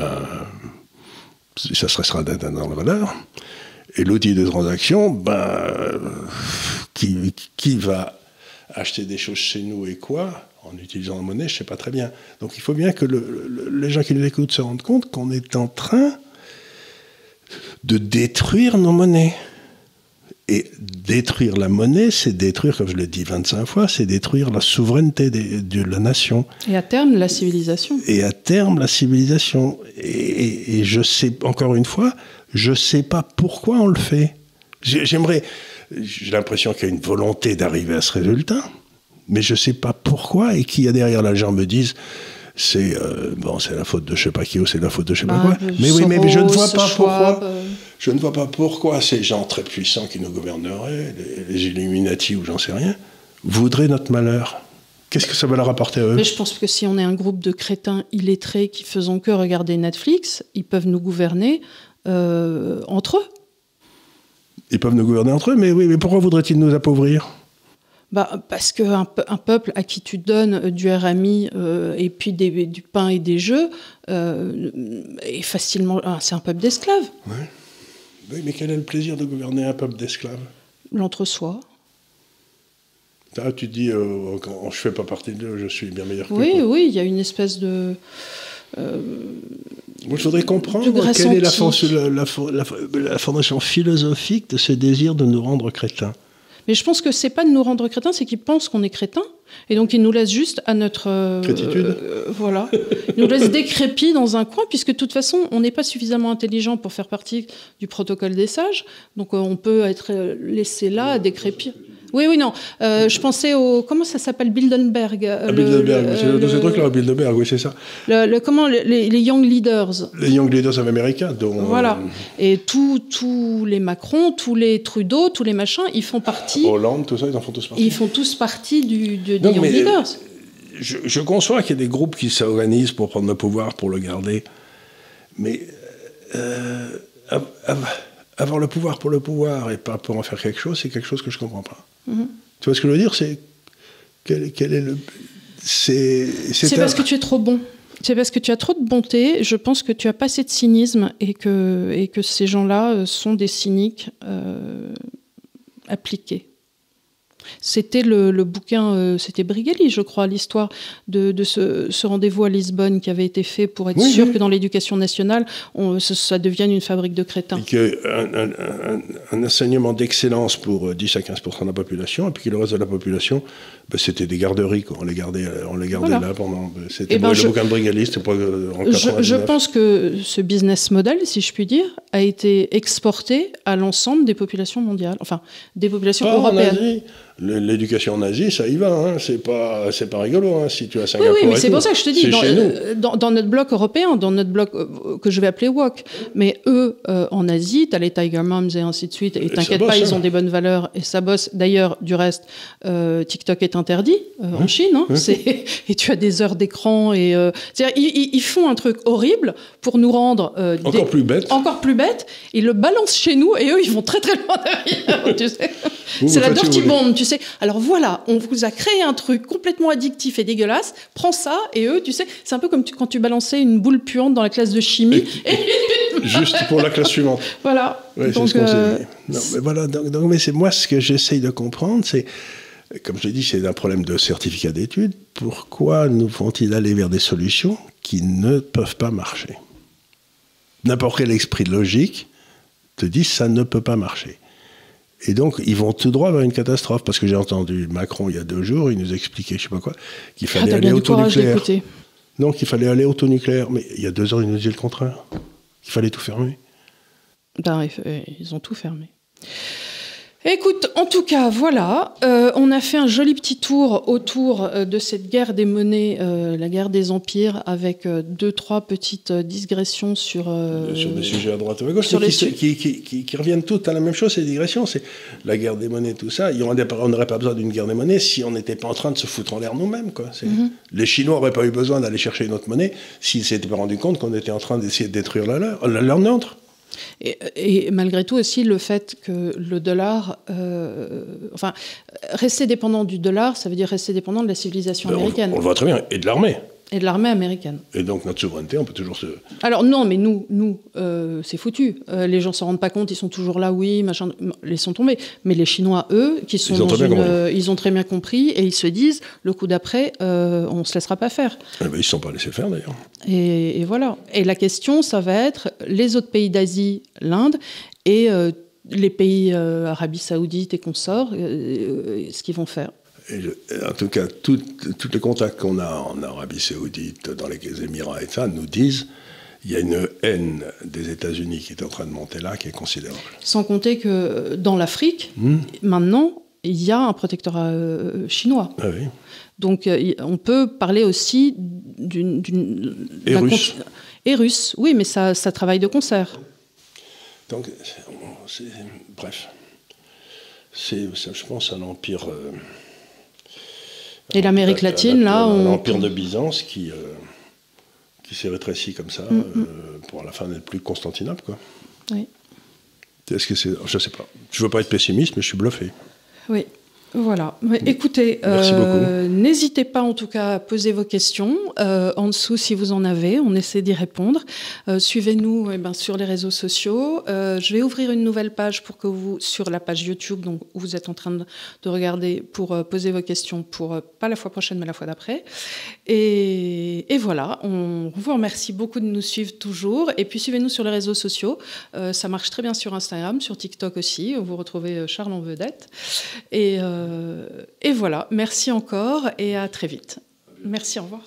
ça sera d'un étalon de valeur. Et l'outil de transaction, qui va acheter des choses chez nous et quoi, en utilisant la monnaie, je ne sais pas très bien. Donc il faut bien que les gens qui nous écoutent se rendent compte qu'on est en train de détruire nos monnaies. Et détruire la monnaie, c'est détruire, comme je l'ai dit 25 fois, c'est détruire la souveraineté de la nation. Et à terme, la civilisation. Et à terme, la civilisation. Et je sais, encore une fois, je ne sais pas pourquoi on le fait. J'ai l'impression qu'il y a une volonté d'arriver à ce résultat, mais je ne sais pas pourquoi et qui y a derrière. Là, les gens me disent, c'est la faute de je ne sais pas qui ou c'est la faute de je ne sais pas quoi. Mais oui, mais je ne vois pas pourquoi. Je ne vois pas pourquoi ces gens très puissants qui nous gouverneraient, les Illuminati ou j'en sais rien, voudraient notre malheur. Qu'est-ce que ça va leur apporter à eux ? Mais je pense que si on est un groupe de crétins illettrés qui faisons que regarder Netflix, ils peuvent nous gouverner entre eux. Ils peuvent nous gouverner entre eux, mais oui, mais pourquoi voudraient-ils nous appauvrir ? Parce qu'un peuple à qui tu donnes du RMI et puis du pain et des jeux est facilement... c'est un peuple d'esclaves. Ouais. Oui, mais quel est le plaisir de gouverner un peuple d'esclaves ? L'entre-soi. Tu te dis, quand je ne fais pas partie d'eux, je suis bien meilleur que eux. Oui, il y a une espèce de... Moi, je voudrais comprendre quelle est la fondation philosophique de ce désir de nous rendre crétins. Mais je pense que c'est pas de nous rendre crétins, c'est qu'ils pensent qu'on est crétins. Et donc, ils nous laissent juste à notre... crétitude. Voilà. Ils nous laissent décrépits dans un coin, puisque de toute façon, on n'est pas suffisamment intelligent pour faire partie du protocole des sages. Donc, on peut être laissé là, à décrépir. Oui, non. Je pensais au... Comment ça s'appelle ? Bilderberg. Bilderberg, c'est ce truc-là, Bilderberg, oui, c'est ça. Les Young Leaders. Les Young Leaders américains. Dont, voilà. Et tous les Macron, tous les Trudeau, tous les machins, ils font partie... Hollande, tout ça, ils en font tous partie. Ils font tous partie des Young Leaders. Je conçois qu'il y a des groupes qui s'organisent pour prendre le pouvoir, pour le garder. Mais avoir le pouvoir pour le pouvoir et pas pour en faire quelque chose, c'est quelque chose que je ne comprends pas. Mm-hmm. Tu vois ce que je veux dire ? C'est quel est le... C'est parce que tu es trop bon. C'est parce que tu as trop de bonté. Je pense que tu as pas assez de cynisme et que ces gens-là sont des cyniques appliqués. C'était le bouquin, c'était Brigelli, je crois, l'histoire de ce rendez-vous à Lisbonne qui avait été fait pour être sûr que dans l'éducation nationale, ça devienne une fabrique de crétins. Et un enseignement d'excellence pour 10 à 15% de la population, et puis que le reste de la population, c'était des garderies, quoi. On les gardait voilà. Là pendant... C'était le bouquin de Brigelli, c'était pas en 99. Je pense que ce business model, si je puis dire, a été exporté à l'ensemble des populations mondiales, enfin, des populations européennes. L'éducation en Asie, ça y va, hein. C'est pas rigolo, hein. Si tu as Singapour. Oui, mais c'est pour ça que je te dis, dans notre bloc européen, dans notre bloc que je vais appeler WOC, mais eux, en Asie, t'as les Tiger Moms et ainsi de suite, et t'inquiète pas, ils ont des bonnes valeurs, et ça bosse. D'ailleurs, du reste, TikTok est interdit en Chine, hein. Et tu as des heures d'écran, et c'est-à-dire, ils font un truc horrible pour nous rendre encore plus bêtes, ils le balancent chez nous, et eux, ils vont très très loin derrière, tu sais. C'est la dirty bomb, tu sais. Alors voilà, on vous a créé un truc complètement addictif et dégueulasse, prends ça, et eux, tu sais, c'est un peu comme quand tu balançais une boule puante dans la classe de chimie. Juste pour la classe suivante. Voilà. Ouais, donc, c'est ce qu'on s'est dit. Non, mais voilà, donc, mais c'est moi, ce que j'essaye de comprendre, c'est, comme je l'ai dit, c'est un problème de certificat d'études. Pourquoi nous font-ils aller vers des solutions qui ne peuvent pas marcher ? N'importe quel esprit de logique te dit ça ne peut pas marcher. Et donc, ils vont tout droit vers une catastrophe. Parce que j'ai entendu Macron, il y a 2 jours, il nous expliquait, je ne sais pas quoi, qu'il fallait aller au taux nucléaire. Non, qu'il fallait aller au taux nucléaire. Mais il y a 2 heures, il nous disait le contraire. Qu'il fallait tout fermer. Ils ont tout fermé. Écoute, en tout cas, voilà, on a fait un joli petit tour autour de cette guerre des monnaies, la guerre des empires, avec 2-3 petites digressions sur des sujets à droite et à gauche, qui reviennent toutes à la même chose, ces digressions. C'est la guerre des monnaies, tout ça. On n'aurait pas besoin d'une guerre des monnaies si on n'était pas en train de se foutre en l'air nous-mêmes, quoi. Les Chinois n'auraient pas eu besoin d'aller chercher une autre monnaie s'ils ne s'étaient pas rendus compte qu'on était en train d'essayer de détruire leur nôtre. Et malgré tout aussi le fait que le dollar, rester dépendant du dollar, ça veut dire rester dépendant de la civilisation américaine. On le voit très bien, et de l'armée. Et de l'armée américaine. Et donc notre souveraineté, on peut toujours se... Alors non, mais nous c'est foutu. Les gens s'en rendent pas compte, ils sont toujours là, oui, machin, laissons tomber. Mais les Chinois, eux, qui sont ils ont très bien compris, et ils se disent, le coup d'après, on se laissera pas faire. Eh ben, ils ne se sont pas laissés faire d'ailleurs. Et voilà. Et la question, ça va être les autres pays d'Asie, l'Inde, et les pays Arabie Saoudite et consorts, ce qu'ils vont faire. Et en tout cas, tous les contacts qu'on a en Arabie Saoudite, dans les Émirats et ça, nous disent qu'il y a une haine des États-Unis qui est en train de monter là, qui est considérable. Sans compter que dans l'Afrique, maintenant, il y a un protectorat chinois. Ah oui. Donc on peut parler aussi Et russe. Et russe, oui, mais ça travaille de concert. Donc, bref. C'est, je pense, un empire... Et l'Amérique latine, là... L'empire de Byzance qui s'est rétréci comme ça pour à la fin n'être plus Constantinople, quoi. Oui. Est-ce que c'est... Je ne sais pas. Je ne veux pas être pessimiste, mais je suis bluffé. Oui. Voilà. Écoutez, n'hésitez pas en tout cas à poser vos questions en dessous si vous en avez. On essaie d'y répondre. Suivez-nous sur les réseaux sociaux. Je vais ouvrir une nouvelle page pour que vous, sur la page YouTube, donc où vous êtes en train de regarder, pour poser vos questions pour pas la fois prochaine mais la fois d'après. Et voilà. On vous remercie beaucoup de nous suivre toujours. Et puis suivez-nous sur les réseaux sociaux. Ça marche très bien sur Instagram, sur TikTok aussi. Vous retrouvez Charles en vedette. Et voilà, merci encore et à très vite. Merci, au revoir.